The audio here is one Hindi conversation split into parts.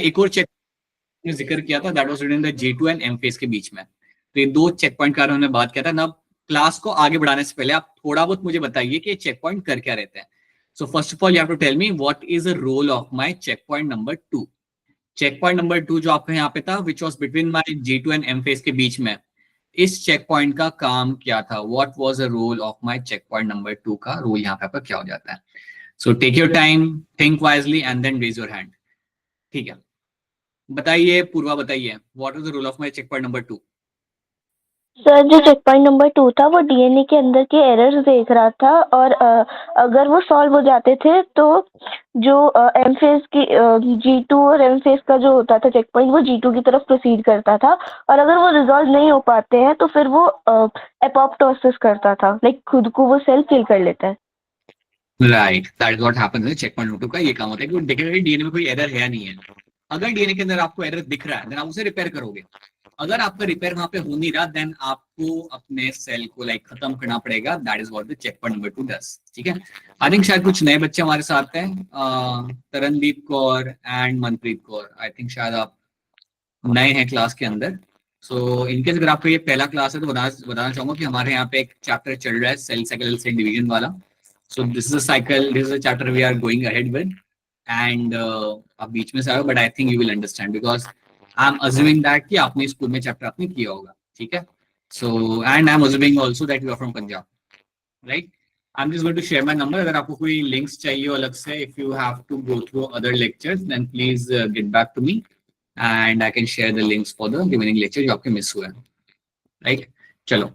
एक और चेक जिक्र किया था, that was written the G2 and M phase के बीच में। तो ये दो चेक पॉइंट का उन्होंने बात किया था ना। क्लास को आगे बढ़ाने से पहले आप थोड़ा बहुत मुझे बताइए कि चेक पॉइंट कर क्या रहते हैं। So first of all you have to tell me what is the role of my check point number 2। Check point number 2 जो आपका यहाँ पे था, which was between my G2 and M phase के बीच में, इस चेक पॉइंट का काम क्या था? What was the role of my check point number 2 का रोल यहाँ पे आपका क्या हो जाता है? So take your time, think wisely and then raise your hand. ठीक है, बताइए पूर्वा, बताइए what is the role of my check point number 2। Sir जो चेक पॉइंट नंबर 2 था वो डीएनए के अंदर के एरर्स देख रहा था, और अगर वो सॉल्व हो जाते थे तो जो एम फेज की G2 और एम फेज का जो होता था चेक पॉइंट, वो G2 की तरफ प्रोसीड करता था, और अगर वो रिजॉल्व नहीं हो पाते हैं तो फिर वो एपोप्टोसिस करता था, लाइक खुद को वो सेल किल कर लेता है। Right, that is what happens in check point number 2 का ये काम होता है कि वो देखेगा कि डीएनए में कोई एरर है या नहीं है। अगर डीएनए के अंदर आपको एरर दिख रहा है देन आप उसे रिपेयर करोगे। अगर आपका रिपेयर वहां पे हो नहीं रहा देन आपको अपने सेल को लाइक खत्म करना पड़ेगा। That is what the check point number 2 does. ठीक है, आई थिंक शायद कुछ नए बच्चे हमारे साथ हैं, Tarandeep Kaur and Manpreet Kaur. I think शायद आप नए हैं क्लास के अंदर। सो इनकेस अगर आपको ये पहला क्लास है तो बताना चाहूंगा कि हमारे यहाँ पे एक चैप्टर चल रहा है सेल साइकिल सेल डिवीजन वाला। So this is a cycle, this is a chapter we are going ahead with. And आप बीच में से आओ but I think you will understand because I am assuming that कि आपने स्कूल में चैप्टर आपने किया होगा। ठीक है, so and I am assuming also that you are from Punjab, right? I am just going to share my number. अगर आपको कोई लिंक्स चाहिए अलग से, if you have to go through other lectures then please get back to me and I can share the links for the remaining lecture जो आपके मिस हुए हैं, राइट? चलो,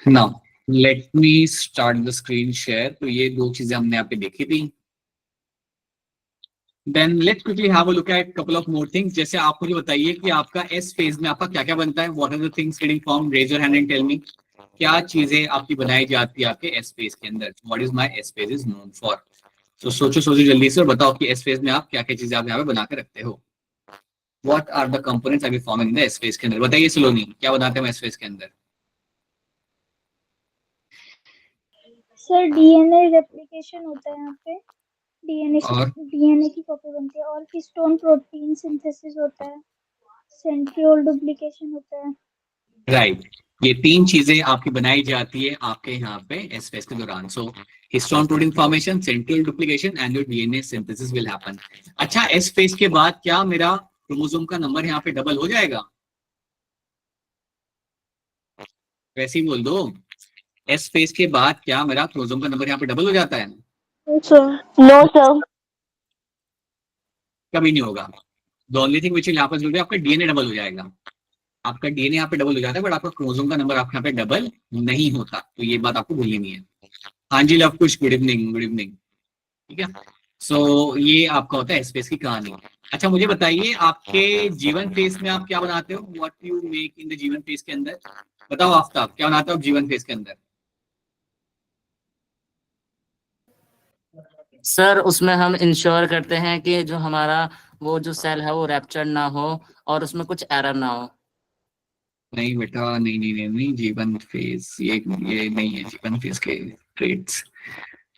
now let me start the screen share. तो ये दो चीजें हमने यहाँ पे देखी थी। Then let's quickly have a look at couple of more things. जैसे आप मुझे बताइए कि आपका एस फेज में आपका क्या क्या बनता है। What are the things getting form? Raise your hand and tell me क्या चीजें आपकी बनाई जाती है आपके एस फेज के अंदर। What is my S phase is known for. तो सोचो सोचो जल्दी से और बताओ कि एस फेज में आप क्या क्या चीजें आप यहाँ पे बना के रखते हो। What are the components are forming in the S phase के अंदर? बताइए सलोनी, क्या बनाते हैं एस फेज के अंदर? सर डीएनए रेप्लिकेशन होता है यहाँ पे, और डीएनए की कॉपी बनती है, और हिस्टोन प्रोटीन सिंथेसिस होता है, सेंट्रियोल डुप्लीकेशन होता है। राइट, ये तीन चीजें आपकी बनाई जाती है आपके यहाँ पे एस फेज के दौरान। So histone protein formation, centriole duplication and your DNA synthesis will happen. अच्छा, एस फेज के बाद क्या मेरा क्रोमोसोम का नंबर यहाँ पे डबल हो जाएगा? वैसे ही बोल दो, एस फेज के बाद क्या मेरा क्रोमोसोम का नंबर यहाँ पे डबल हो जाता है? No sir. कभी नहीं होगा। The only thing which will happen, आपका डीएनए डबल हो जाएगा। आपका डीएनए यहाँ पे डबल हो जाता है बट आपका क्रोमोसोम का नंबर आपके यहाँ पे डबल नहीं होता। तो ये बात आपको भूलनी नहीं है। हाँ जी लव कुश, गुड इवनिंग, गुड इवनिंग। ठीक है, सो ये आपका होता है एस फेज की कहानी। अच्छा मुझे बताइए आपके जीवन फेज में आप क्या बनाते हो? What you make in the जीवन फेज के अंदर? बताओ आफ्ताब, क्या बनाते हो आप जीवन फेज के अंदर? सर उसमें हम इंश्योर करते हैं कि जो हमारा वो जो सेल है वो रैप्चर ना हो और उसमें कुछ एरर ना हो। नहीं बेटा, नहीं नहीं नहीं नहीं, जीवन फेज ये नहीं है जीवन फेज के ट्रेड्स।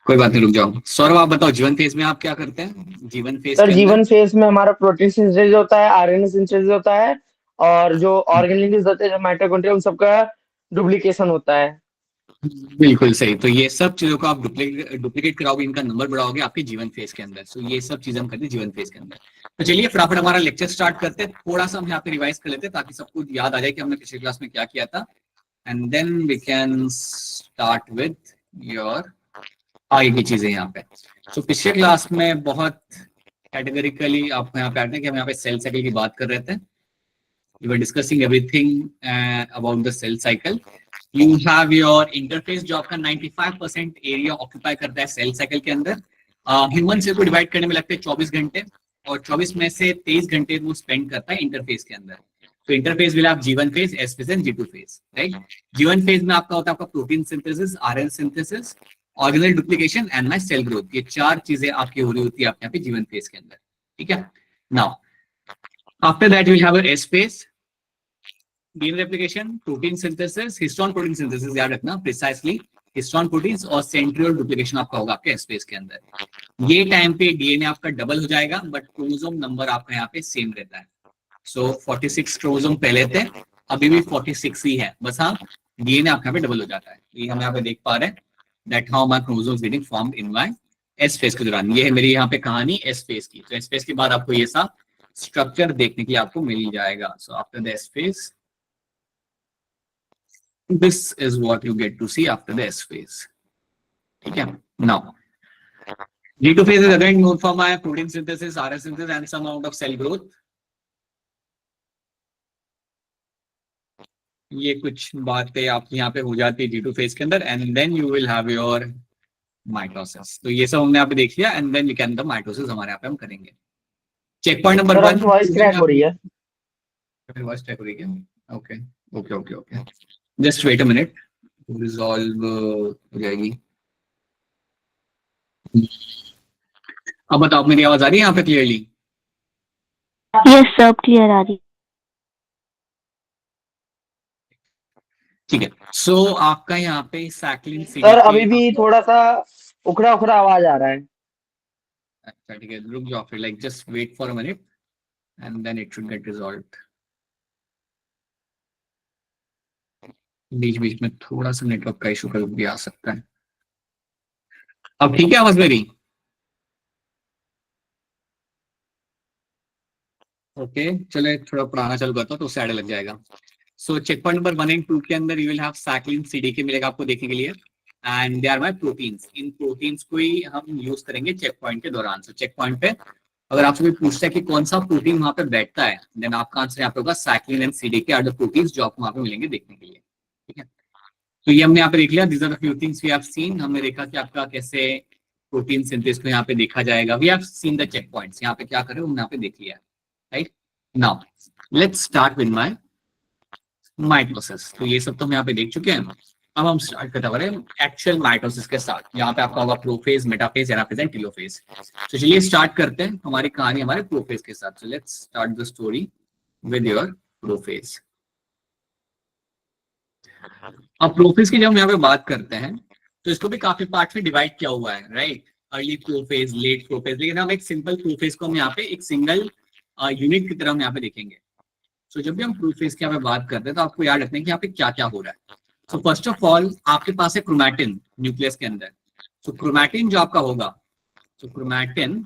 कोई बात नहीं, रुक जाओ। सौरभ आप बताओ जीवन फेज में आप क्या करते हैं जीवन फेज सर के अंदर? जीवन फेज में हमारा प्रोटीन सिंथेसिस होता है, आरएनए सिंथेसिस होता है, और जो ऑर्गेनेल्स होते हैं जो माइटोकॉन्ड्रिया उन सबका डुप्लीकेशन होता है। बिल्कुल सही। तो ये सब चीजों को आप डुप्लीकेट कराओगे, इनका नंबर बढ़ाओगे आपके जीवन फेज के अंदर। सो ये सब चीजें हम करते हैं जीवन फेज के अंदर। तो चलिए फटाफट हमारा लेक्चर स्टार्ट करते हैं। थोड़ा सा हम यहाँ पे रिवाइज कर लेते हैं ताकि सबको याद आ जाए कि हमने पिछली क्लास में क्या किया था। And then we can start with your आगे की चीजें यहाँ पे। तो पिछले क्लास में बहुत कैटेगरिकली आपको यहाँ पे आते हैं कि हम यहाँ पे सेल साइकिल की बात कर रहे थे। We were discussing everything about the cell cycle. You have your interface जो आपका 95% एरिया ऑक्यूपाई करता है सेल साइकिल के अंदर। ह्यूमन सेल को डिवाइड करने में लगते हैं 24 घंटे, और 24 में से 23 घंटे वो स्पेंड करता है इंटरफेस के अंदर। तो इंटरफेस विल आप G one phase, S phase and G2 phase, right? G one phase में आपका होता है आपका protein synthesis, RNA synthesis, organelle duplication and my cell growth. ये चार चीजें आपकी हो रही होती है आपके यहाँ पे जीवन फेज के अंदर। ठीक है, now after that you will have S phase, DNA replication, protein synthesis, histone protein synthesis, याद रखना प्रिसाइसली। हिस्टोन प्रोटीन्स और सेंट्रियोल डुप्लीकेशन आपका होगा आपके एस फेज के अंदर। ये टाइम पे डीएनए आपका डबल हो जाएगा, बट क्रोमोसोम नंबर आपका यहाँ पे सेम रहता है। सो 46 क्रोमोसोम पहले थे, अभी भी 46 ही है, बस हाँ डीएनए आपके यहाँ पे डबल हो जाता है। ये हम यहाँ पे देख पा रहे हैं that how my chromosomes getting formed in my S phase के दौरान। ये है मेरी यहाँ पे कहानी एस फेज की। तो एस फेज के बाद आपको ये सा स्ट्रक्चर देखने के लिए आपको मिल जाएगा। So after the S phase, this is what you get to see after the S phase. ठीक है, now G2 phase is again known for my protein synthesis, RNA synthesis and some amount of cell growth. ये कुछ बातें आप यहाँ पे हो जाती है G2 phase के अंदर, and then you will have your mitosis. तो ये सब हमने यहाँ पे देख लिया, and then we can the mitosis हमारे यहाँ पे हम करेंगे। Check point number 1, voice crack हो रही है। वॉइस क्रैक हो रही है, okay okay okay okay, just wait a minute, resolve हो जाएगी। अब बताओ मेरी आवाज आ रही है यहाँ पे क्लियरली? यस सर, क्लियर आ रही। ठीक है, सो आपका यहाँ पे सैक्लिन सर अभी भी थोड़ा सा उखड़ा उखड़ा आवाज आ रहा है। अच्छा ठीक है, रुक जाओ फिर, like just wait for a minute and then it should get resolved. बीच बीच में थोड़ा सा नेटवर्क का इशू कभी भी आ सकता है। अब ठीक है आवाज मेरी? ओके चले, थोड़ा पढ़ाना चालू करता हूँ तो उससे लग जाएगा। So check point number 1 and 2 के अंदर you will have cyclin CDK मिलेगा आपको देखने के लिए, and they are my proteins. इन प्रोटीन्स को ही हम यूज करेंगे चेक पॉइंट के दौरान। सो चेक पॉइंट पे अगर आपसे कोई पूछता है कि कौन सा प्रोटीन वहां पे बैठता है, देन आपका आंसर यहाँ पे होगा cyclin and CDK are the proteins जो आपको वहां पे मिलेंगे देखने के लिए। ठीक है, तो ये हमने यहाँ पे देख लिया, these are the few things we have seen. हमने देखा कि आपका कैसे प्रोटीन सिंथेसिस को यहाँ पे देखा जाएगा। We have seen the check points, यहाँ पे क्या करें हमने यहाँ पे देख लिया, right. Now let's start with my mitosis. तो ये सब तो हम यहाँ पे देख चुके हैं। अब हम स्टार्ट करते हैं एक्चुअल माइटोसिस के साथ। यहाँ पे आपका होगा prophase, metaphase, anaphase and telophase. तो चलिए स्टार्ट करते हैं हमारी कहानी हमारे प्रोफेज के साथ। So let's start the story with your prophase. अब प्रोफेज की जब हम यहाँ पे बात करते हैं तो इसको भी काफी पार्ट में डिवाइड किया हुआ है, right. Early prophase, late prophase, लेकिन हम एक सिंपल प्रोफेज को हम यहाँ पे एक सिंगल यूनिट की तरह हम यहाँ पे देखेंगे। सो जब भी हम प्रोफेज की यहाँ पे बात करते हैं तो आपको याद रखना है कि यहाँ पे क्या क्या हो रहा है। सो फर्स्ट ऑफ ऑल आपके पास है क्रोमैटिन न्यूक्लियस के अंदर। सो क्रोमैटिन जो आपका होगा, so chromatin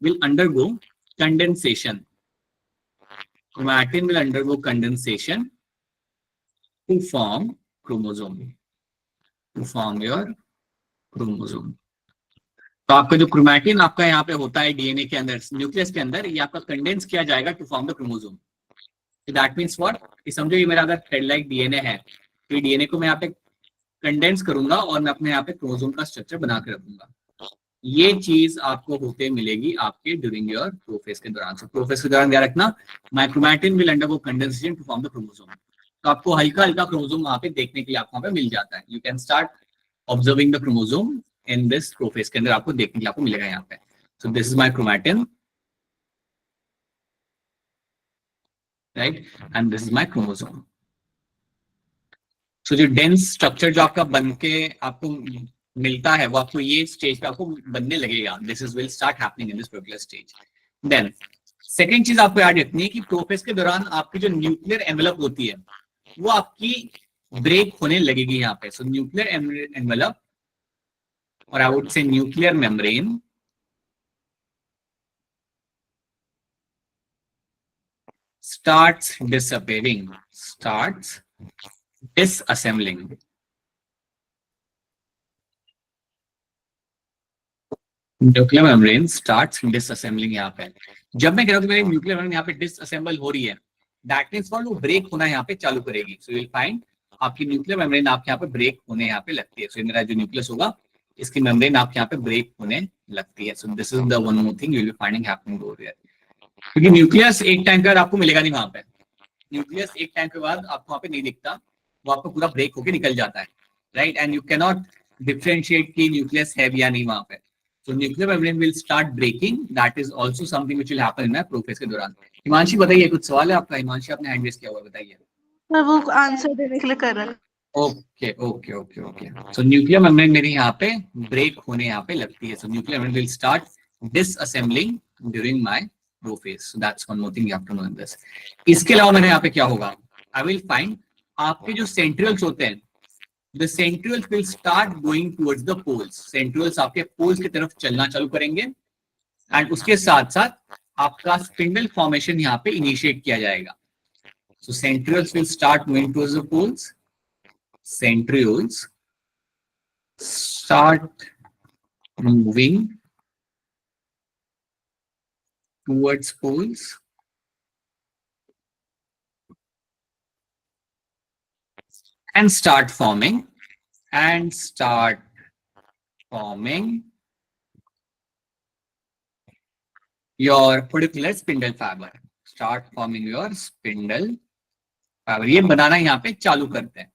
will undergo condensation. Chromatin will undergo condensation to form chromosome, to form your chromosome. तो आपका जो क्रोमैटिन आपका यहाँ पे होता है डीएनए के अंदर, न्यूक्लियस के अंदर, ये आपका कंडेंस किया जाएगा to form the chromosome. That means what, कि समझो ये मेरा अगर थ्रेड लाइक डीएनए है, तो ये डीएनए को मैं यहाँ पे कंडेंस करूंगा और मैं अपने यहाँ पे क्रोमोसोम का स्ट्रक्चर बना के रखूंगा। ये चीज आपको होते मिलेगी आपके ड्यूरिंग योर प्रोफेज के दौरान। सो प्रोफेज के दौरान ध्यान रखना, my chromatin will undergo condensation to form the chromosome. तो आपको हल्का हल्का क्रोमोसोम वहां पे देखने के लिए आपको वहां पे मिल जाता है। You can start observing the chromosome in this prophase के अंदर, आपको देखने के लिए आपको मिलेगा यहाँ पे। So this is my chromatin, right, and this is my chromosome. So जो डेंस स्ट्रक्चर जो आपका बन के आपको मिलता है वो आपको ये स्टेज पे आपको बनने लगेगा। This is will start happening in this particular stage. Then second चीज आपको याद रखनी है कि प्रोफेज के दौरान आपकी जो न्यूक्लियर एनवेलप होती है वो आपकी ब्रेक होने लगेगी यहाँ पे। सो न्यूक्लियर एनवेलप, और आई would say nuclear membrane, starts disappearing, starts disassembling. Nuclear membrane starts डिसअसेंबलिंग। यहाँ पे जब मैं कह रहा हूँ कि मेरी न्यूक्लियर मेम्ब्रेन यहाँ पे डिसअसेंबल हो रही है, दैट मींस वो ब्रेक होना यहाँ पे चालू करेगी। सो यू विल फाइंड आपकी न्यूक्लियर मेम्ब्रेन आपके यहाँ पे ब्रेक होने यहाँ पे लगती है। सो मेरा जो न्यूक्लियस होगा इसकी मेम्ब्रेन आपके यहाँ पे ब्रेक होने लगती है। So this is the one more thing you will finding happening over here. क्योंकि न्यूक्लियस एक टाइम के बाद आपको मिलेगा नहीं वहां पे। न्यूक्लियस एक टाइम के बाद आपको वहां पे नहीं दिखता, वो आपको पूरा ब्रेक होके निकल जाता है, right. And you can not differentiate कि न्यूक्लियस है या नहीं वहां पे। So nuclear membrane will start breaking. That is also something which will happen in my prophase के दौरान। हिमांशी बताइए, कुछ सवाल है आपका? हिमांशी आपने हैंड रेज किया हुआ, बताइए। मैं वो आंसर देने के लिए कर रहा हूँ। Okay okay okay okay, so nuclear membrane मेरी यहाँ पे ब्रेक होने यहाँ पे लगती है, so nuclear membrane will start disassembling during my prophase, so that's one more thing you have to know in this. इसके अलावा मेरे यहाँ पे क्या होगा, आई विल फाइंड आपके जो सेंट्रियल्स होते हैं, the centrioles will start going towards the poles, centrioles आपके पोल्स की तरफ चलना चालू करेंगे, एंड उसके साथ साथ आपका स्पिंडल फॉर्मेशन यहाँ पे इनिशिएट किया जाएगा। So centrioles will start moving towards the poles, centrioles start moving towards poles, and start forming your particular spindle fiber, start forming your spindle fiber। ये बनाना यहाँ पे चालू करते हैं,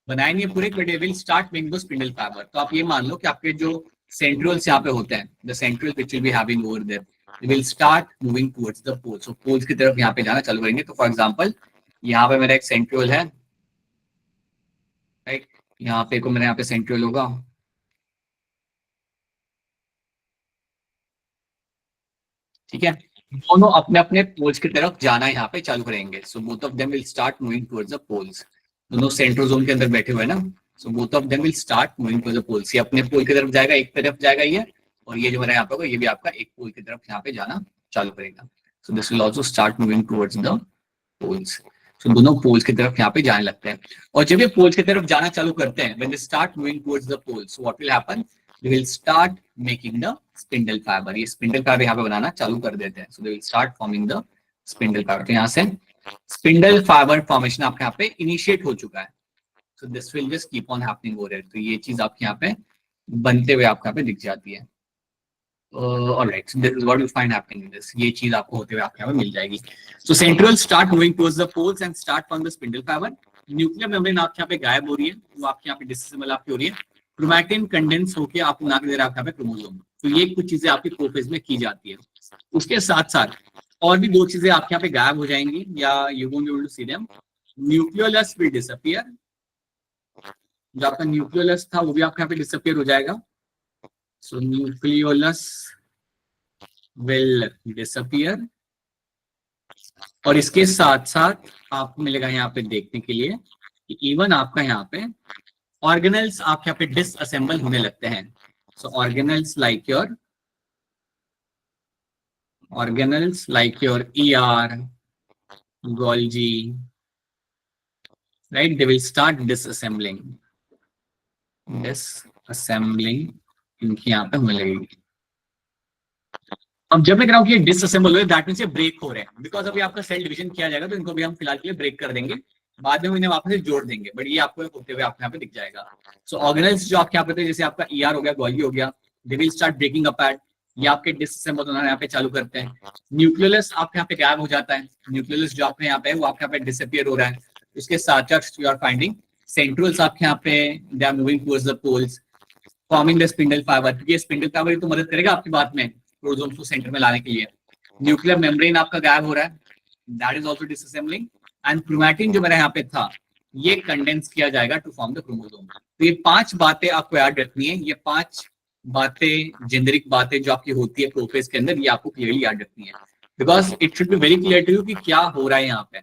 बनाएंगे पूरे, but they will start making the spindle fibre. तो आप ये मान लो कि आपके जो सेंट्रियल्स यहाँ पे होते हैं, the centriole which will be having over there, they will start moving towards the poles, so poles की तरफ यहाँ पे जाना चालू करेंगे। तो फॉर एग्जांपल यहाँ पे मेरा एक सेंट्रियल है, राइट, यहाँ पे को मेरा यहाँ पे सेंट्रियल होगा, ठीक है, दोनों अपने अपने पोल्स की तरफ जाना यहाँ पे चालू करेंगे। So both of them will start moving towards the poles, दोनों सेंट्रोजोम के अंदर बैठे हुए ना, so both of them will start moving towards the poles. ये अपने पोल की तरफ जाएगा, एक तरफ जाएगा ये, और ये जो मेरा यहाँ पे होगा ये भी आपका एक पोल की तरफ यहाँ पे जाना चालू करेगा। So this will also start moving towards the poles, so दोनों पोल्स की तरफ यहाँ पे जाने लगते हैं। और जब ये पोल्स की तरफ जाना चालू करते हैं, when they start moving towards the poles, what will happen, they will start making the spindle fibre, ये स्पिंडल फाइबर यहाँ पे बनाना चालू कर देते हैं। So they will start forming the spindle fibre. तो यहाँ से स्पिंडल फाइबर फॉर्मेशन आपके यहाँ पे इनिशिएट हो चुका है। So this will just keep on happening over it, तो ये चीज आपके यहाँ पे बनते हुए आपके यहाँ पे दिख जाती है। Alright, so this is what you find happening in this, ये चीज आपको होते हुए आपके यहाँ पे मिल जाएगी। So centriole start moving towards the poles and start forming the spindle fibre. Nuclear membrane आपके यहाँ पे गायब हो रही है, वो आपके यहाँ पे डिसअसेंबल आपकी हो रही है, क्रोमैटिन कंडेंस होकर आपको बना के दे रहा है आपके यहाँ पे क्रोमोसोम। तो ये कुछ चीजें आपकी प्रोफेज में की जाती है। उसके साथ साथ और भी दो चीजें आपके यहाँ पे गायब हो जाएंगी, या you won't be able to see them. Nucleolus will disappear, जो आपका न्यूक्लियोलस था वो भी आपके यहाँ पे डिसअपीयर हो जाएगा। सो न्यूक्लियोलस विल डिसअपीयर, और इसके साथ साथ आपको मिलेगा यहाँ पे देखने के लिए कि इवन आपका यहाँ पे ऑर्गेनल्स आपके यहाँ पे डिसअसेंबल होने लगते हैं। So organelles like your ER, Golgi, right, they will start disassembling इनकी यहाँ पे होने लगेगी। अब जब मैं कह रहा हूँ कि डिसअसेंबल हो रहे, दैट मींस ये ब्रेक हो रहे हैं, बिकॉज अभी आपका सेल डिवीजन किया जाएगा, तो इनको भी हम फिलहाल के लिए ब्रेक कर देंगे, बाद में हम इन्हें वापस से जोड़ देंगे, बट ये आपको होते हुए आपके यहाँ पे दिख जाएगा। सो ऑर्गेनल्स जो आपके यहाँ पे थे, जैसे आपका ER हो गया, Golgi हो गया, they will start breaking apart, ये आपके डिसअसेंबल होना यहाँ पे चालू करते हैं। न्यूक्लियोलस आपके यहाँ पे गायब हो जाता है, न्यूक्लियोलस जो आपके यहाँ पे है वो आपके यहाँ पे डिसअपीयर हो रहा है। उसके साथ साथ यू आर फाइंडिंग सेंट्रियल्स आपके यहाँ पे, they are moving towards the poles, forming the spindle fibre, क्योंकि स्पिंडल फाइबर तो मदद करेगा आपकी बात में क्रोमोसोम्स को सेंटर में लाने के लिए। न्यूक्लियर मेम्ब्रेन आपका गायब हो रहा है, that is also डिसअसेंबलिंग, and chromatin जो मेरा यहाँ पे था ये कंडेंस किया जाएगा टू फॉर्म द क्रोमोसोम। तो ये 5 बातें आपको याद रखनी है, ये 5 बातें जेनेरिक बातें जो आपकी होती है प्रोफेज के अंदर, ये आपको क्लियरली याद रखनी है, because it should be very clear to you कि क्या हो रहा है यहाँ पे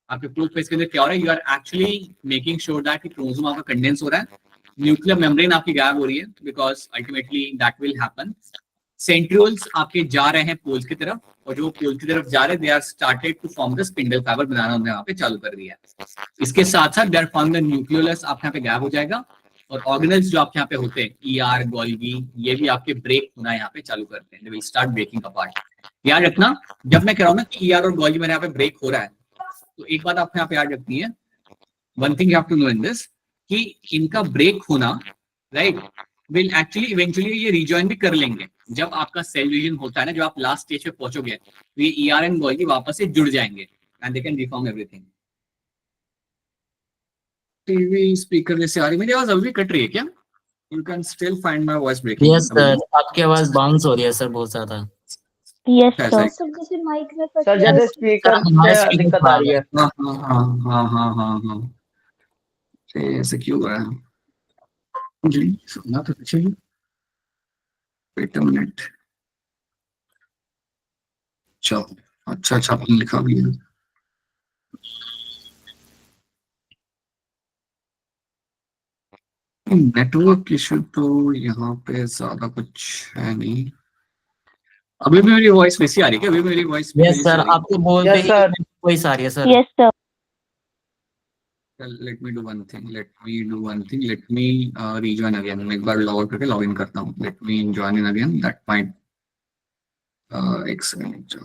आपके प्रोफेज के अंदर, क्या हो रहा है। You are actually making sure that कि क्रोमोसोम आपका कंडेंस हो रहा है, न्यूक्लियर मेम्ब्रेन आपकी गायब हो रही है, because ultimately that will happen. Centrioles आपके जा रहे हैं पोल्स की तरफ, और जो पोल की तरफ जा रहे हैं they are started to form the spindle fibre, बनाना उन्होंने वहां पे चालू कर दिया है। इसके साथ साथ they are forming the nucleolus आपके यहाँ पे गायब हो जाएगा, और ऑर्गेनल्स जो आपके यहाँ पे होते हैं ER, Golgi, ये भी आपके ब्रेक होना यहाँ पे चालू करते हैं, they will start breaking apart. याद रखना, जब मैं कह रहा हूँ ना कि ER और Golgi मेरे यहाँ पे ब्रेक हो रहा है, तो एक बात आपको यहाँ पे याद रखनी है, one thing you have to know in this, कि इनका ब्रेक होना, राइट, विल एक्चुअली इवेंचुअली ये रिजॉइन भी कर लेंगे। जब आपका सेल डिवीजन होता है ना, जब आप लास्ट स्टेज पे पहुंचोगे, तो ये ER एंड Golgi वापस से जुड़ जाएंगे, and they can reform everything. TV speaker जैसे आ रही, मेरी आवाज अभी भी कट रही है क्या? You can still find my voice breaking. Yes sir, आपकी आवाज बाउंस हो रही है सर बहुत ज्यादा। यस ऐसा सर। है। सब जैसे माइक में कट सर रहा है। जैसे स्पीकर हमारे से speaker दिक्कत आ रही है। हाँ। ऐसे क्यों हो रहा है जी? सुनना तो चाहिए। Wait a minute. चलो, अच्छा अच्छा आपने लिखा भी है। नेटवर्क इशू तो यहाँ पे ज्यादा कुछ है नहीं। अभी भी मेरी वॉइस वैसी आ रही है क्या? अभी भी मेरी वॉइस यस जैसी सर, आ रही आपको बोलते यस ही सर। कोई सारी है सर। Yes sir. है? Let me do one thing, let me rejoin again. मैं एक बार लॉग आउट करके लॉग इन करता हूँ। Let me join in again, that might एक सेकंड।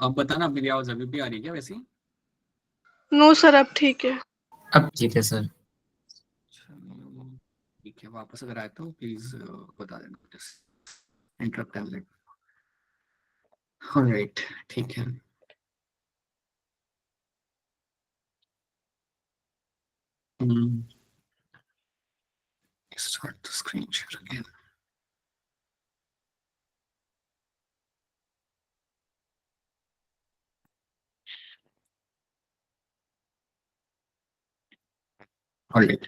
अब बताना, मेरी आवाज अभी भी आ रही है क्या वैसी? नो सर, अब ठीक है। अब ठीक है सर। चलो, ठीक है। वापस अगर आए तो प्लीज बता देना। Interrupt tablet. ऑलराइट, ठीक है। Start the screen share again. Alright,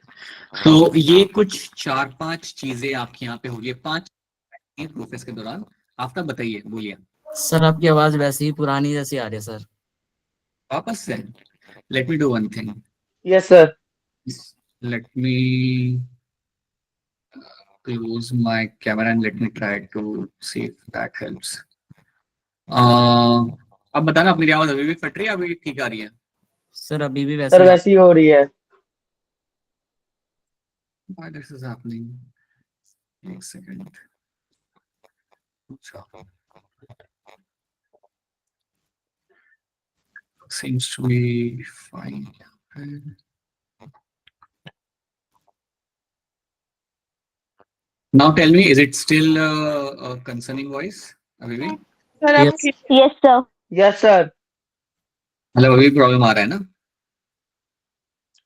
तो ये कुछ 4-5 चीजें आपके यहाँ पे होगी। 5 प्रोसेस के दौरान। आफ्टर बताइए, बोलिए सर आपकी आवाज वैसे ही पुरानी जैसी आ रही है सर। वापस से। Late me do one thing. Yes sir. Let me close my camera and let me try to see if that helps. अब बताना, मेरी आवाज अभी भी फट रही है, अभी ठीक आ रही है? सर अभी भी वैसे सर ही वैसी हो रही है। Why this is happening? एक second. Seems to be fine. Now tell me, is it still a concerning voice? अभी भी? सर अब Yes. ठीक। Yes sir. Yes sir. मतलब अभी प्रॉब्लम आ रहा है ना?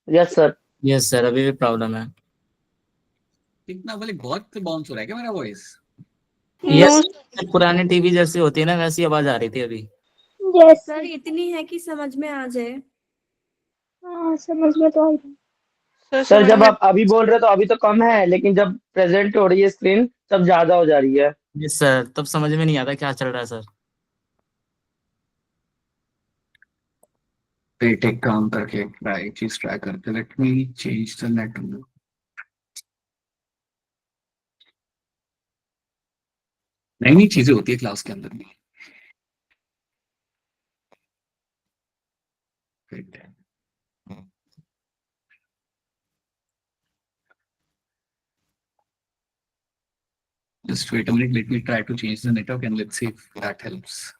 Yes sir. यस सर, अभी भी प्रॉब्लम है। कितना बोले, बहुत बाउंस हो रहा है क्या मेरा वॉइस? नो यस, पुराने टीवी जैसी होती है ना, वैसी आवाज आ रही थी अभी। यस सर इतनी है कि समझ में आ जाए। हाँ, समझ में तो आई। सर, सर समझ जब में। आप अभी बोल रहे हो तो अभी तो कम है, लेकिन जब प्रेजेंट हो रही है स्क्रीन तब ज्यादा हो जा रही है। यस सर, तब समझ में नहीं आता क्या चल रहा है सर। वेट, एक काम करके ट्राई करते। Let me change the network. नई नई चीजें होती है क्लास के अंदर भी। Wait. Just wait a minute. Let me try to change the network and let's see if that helps.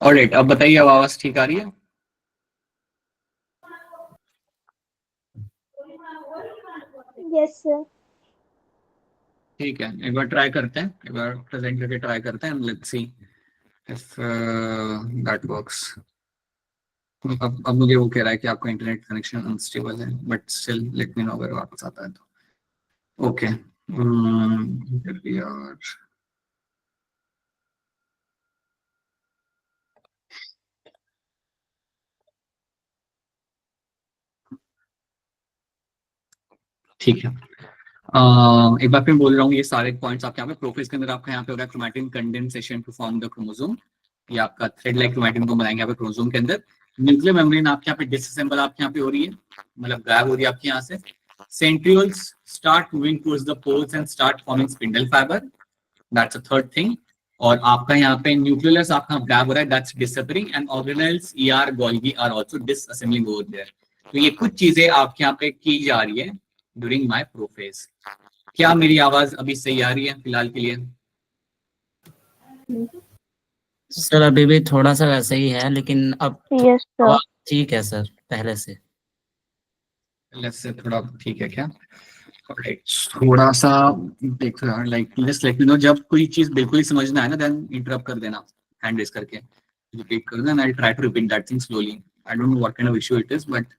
Alright, अब बताइए, अब आवाज ठीक आ रही है? Yes sir. ठीक है, एक बार ट्राई करते हैं। एक बार प्रेजेंट करके ट्राई करते हैं। Let's see if that works. अब मुझे वो कह रहा है कि आपका इंटरनेट कनेक्शन अनस्टेबल है, but still let me know अगर वापस आता है तो। ओके, यार ठीक है। एक बार फिर बोल रहा हूँ, ये सारे पॉइंट्स आपके यहाँ पे प्रोफेस के अंदर आपका यहाँ पे होगा chromatin condensation to form the chromosome. ये आपका थ्रेड लाइक क्रोमैटिन को बनाएंगे यहाँ पे क्रोमोसोम के अंदर। न्यूक्लियर मेम्ब्रेन आपके यहाँ पे डिसअसेंबल आपके यहाँ पे हो रही है, मतलब गायब हो रही है आपके यहाँ से। Centrioles start moving towards the poles and start forming spindle fiber. That's a third thing. और आपका यहाँ पे न्यूक्लियस आपका ब्लैक हो रहा है, that's disappearing, and organelles, ER, Golgi are also disassembling over there. तो ये कुछ चीजें आपके यहाँ पे की जा रही है during my prophase. क्या मेरी आवाज अभी सही आ रही है फिलहाल के लिए? सर अभी भी थोड़ा सा वैसे ही है, लेकिन अब यस सर। ठीक है सर पहले से। Let's say थोड़ा ठीक है क्या? Alright, थोड़ा सा देख रहा like just let me know जब कोई चीज बिल्कुल ही समझ ना आए ना, देन इंटरप्ट कर देना हैंड रेज करके, रिपीट कर देना, I try to repeat that thing slowly. I don't know what kind of issue it is, but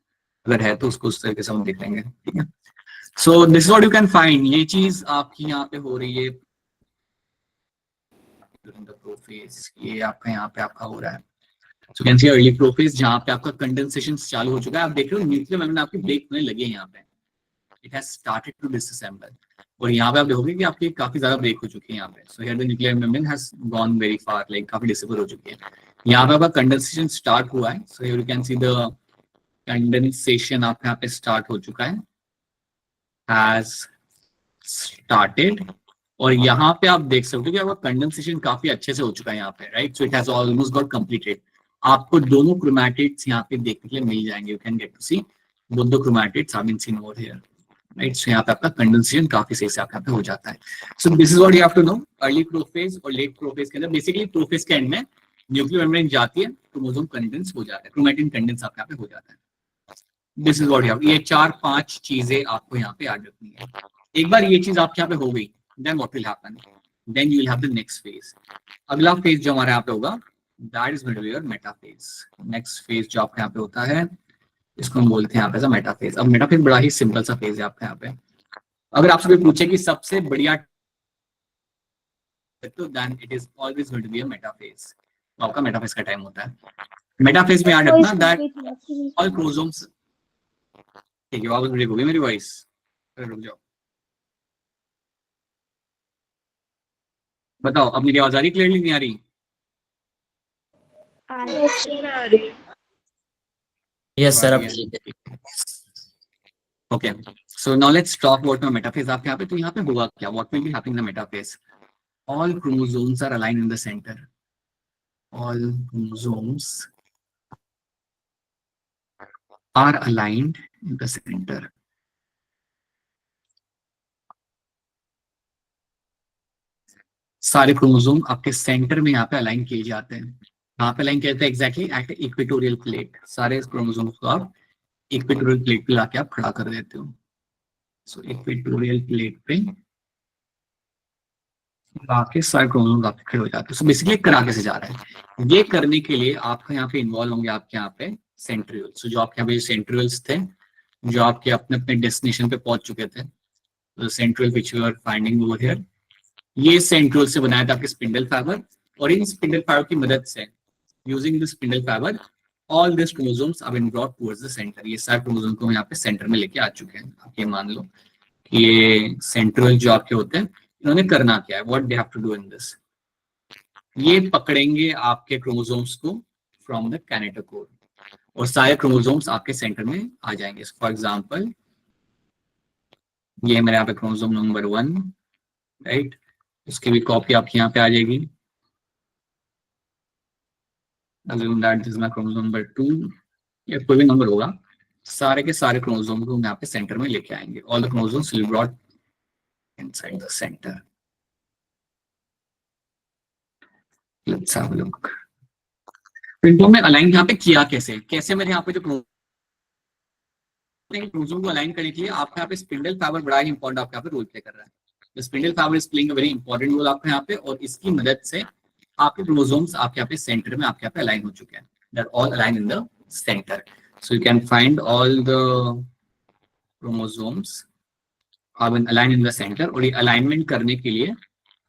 अगर है तो उसको उस तरीके से हम देख लेंगे, ठीक है। So this is what you can find, ये चीज आपकी यहाँ पे हो रही है during the prophase, ये आपका यहाँ पे आपका हो रहा है। So you can see early prophase जहाँ पे आपका कंडेंसेशन चालू हो चुका है, आप देख रहे हो न्यूक्लियर मेम्ब्रेन आपकी ब्रेक होने लगी है यहाँ पे, it has started to disassemble, और यहाँ पे आप देखोगे कि आपकी काफी ज्यादा ब्रेक हो चुकी है यहाँ पे। So here the nuclear membrane has gone very far, like काफी डिसेबल हो चुकी है। यहाँ पे आपका कंडेंसेशन स्टार्ट हुआ है, so here you can see the condensation आपका यहाँ पे स्टार्ट हो चुका है, has started, और यहाँ पे आप देख सकते हो कि आपका कंडेंसेशन काफी अच्छे से हो चुका है यहाँ पे, right. So it has almost got completed. आपको दोनों क्रोमैटिड्स यहाँ पे देखने के लिए मिल जाएंगे, you can get to see both the chromatids have been seen over here, right. So यहाँ पे आपका कंडेंसेशन काफी सही से आपका पे हो जाता है। So this is what you have to know, early prophase और लेट प्रोफेज के अंदर बेसिकली प्रोफेज के एंड में न्यूक्लियर मेम्ब्रेन जाती है, क्रोमोसोम कंडेंस हो जाता है, क्रोमैटिन कंडेंस आपके यहाँ पे हो जाता है। This is what you have, ये 4-5 चीजें आपको यहाँ पे याद रखनी है। एक बार ये चीज आपके यहाँ पे हो गई, then what will happen? Then you will have the next phase. अगला फेज जो हमारे यहाँ पे होगा, that is going to be your metaphase. Next phase जो आपके यहाँ पे होता है, इसको हम बोलते हैं यहाँ पे मेटाफेज। अब मेटाफेज बड़ा ही सिंपल सा फेज है आपके यहाँ पे। अगर आपसे कोई पूछे कि सबसे बढ़िया, तो then it is always going to be a metaphase. तो आपका मेटाफेज का टाइम होता है। मेटाफेज में याद रखना that all chromosomes, ठीक है, आवाज ब्रेक हो गई मेरी वॉइस, रुक जाओ, बताओ अब मेरी आवाज आ रही, क्लियरली नहीं आ रही? यस सर अब ठीक है। Okay, so now let's talk about my metaphase. आपके यहाँ पे तो यहाँ पे होगा क्या, what will be happening in the metaphase? All chromosomes are aligned in the centre, all chromosomes are aligned in the centre. सारे क्रोमोसोम आपके सेंटर में यहाँ पे अलाइन किए जाते हैं। कहाँ पे अलाइन किए जाते हैं? Exactly at equatorial plate. सारे क्रोमोसोम्स को आप इक्वेटोरियल प्लेट पे लाके आप खड़ा कर देते हो। सो इक्वेटोरियल प्लेट पे बाकी सारे क्रोमोसोम्स आपके खड़े हो जाते हैं। सो बेसिकली करा कैसे जा रहा है, ये करने के लिए आपके यहाँ पे इन्वॉल्व होंगे आपके यहाँ पे सेंट्रियोल्स। जो आपके यहाँ पे सेंट्रियोल्स थे, जो आपके अपने अपने डेस्टिनेशन पे पहुंच चुके थे, centriole which you are finding over here, ये सेंट्रियोल से बनाया था आपके स्पिंडल फाइबर, और इन स्पिंडल फाइबर की मदद से, using this spindle fibre, all this chromosomes have been brought towards the centre. ये सारे क्रोमोसोम को यहाँ पे सेंटर में लेके आ चुके हैं। आप ये मान लो कि ये सेंट्रियोल जो आपके होते हैं, इन्होंने करना क्या है, what they have to do in this, ये पकड़ेंगे आपके क्रोमोसोम्स को फ्रॉम द कैनेटोकोर, और सारे क्रोमोसोम्स आपके सेंटर में आ जाएंगे। फॉर एग्जाम्पल ये मेरे यहाँ पे क्रोमोसोम नंबर 1, राइट, उसकी भी कॉपी आपके यहाँ पे आ जाएगी। Assume that this is my chromosome number 2, या कोई भी नंबर होगा, सारे के सारे क्रोमोसोम को यहाँ पे सेंटर में लेके आएंगे। All the chromosomes will be brought inside the center. Let's have a look. इनको में अलाइन यहाँ पे किया कैसे मेरे यहाँ पे जो क्रोमोसोम को अलाइन करने के लिए आपके यहाँ पे स्पिंडल फाइबर बड़ा ही इंपॉर्टेंट आपके यहाँ पे रोल प्ले कर रहा है। Spindle fibre is playing a very important role आपके यहाँ पे, और इसकी मदद से आपके क्रोमोसोम्स आपके यहाँ पे सेंटर में आपके यहाँ पे अलाइन हो चुके हैं। They are all align in the centre. So you can find all the chromosomes are been align in the centre, और ये अलाइनमेंट करने के लिए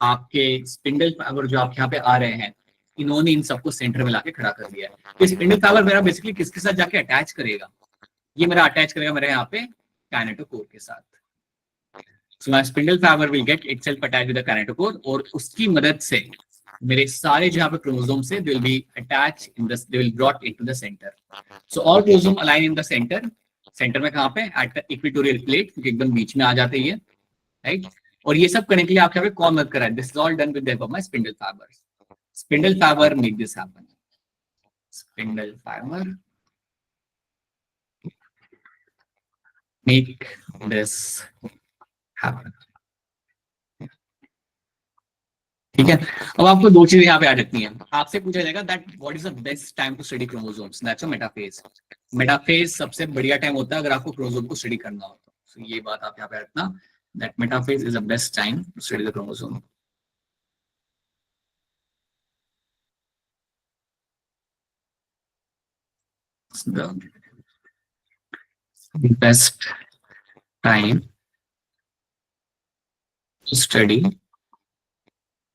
आपके स्पिंडल फाइबर जो आपके यहाँ पे आ रहे हैं, इन्होंने इन सबको सेंटर में लाके खड़ा कर दिया है। तो स्पिंडल फाइबर मेरा बेसिकली किसके साथ जाके अटैच करेगा, ये मेरा अटैच करेगा मेरे यहाँ पे कैनेटोकोर के साथ। So my spindle fiber will get itself attached with the kinetochore, और उसकी मदद से मेरे सारे जो यहाँ पे क्रोमोसोम से they will be attached in the, they will brought into the center. So all chromosome align in the center. Centre में कहाँ पे, एट द इक्वेटोरियल प्लेट, क्योंकि एकदम बीच में आ जाते ही है, राइट। और ये सब करने के लिए आपके यहाँ पे कौन मदद कर रहा है, this is all done with the help of my spindle fibres. Spindle fibre make this happen, spindle fibre make this happen. ठीक है, अब आपको दो चीजें यहाँ पे याद रखनी है। आपसे पूछा जाएगा that what is the best time to study chromosomes, that's a metaphase. Metaphase सबसे बढ़िया टाइम होता है अगर आपको क्रोमोसोम को स्टडी करना हो तो ये बात आप यहाँ पे रखना, that metaphase is the best time to study the chromosome. The best time to study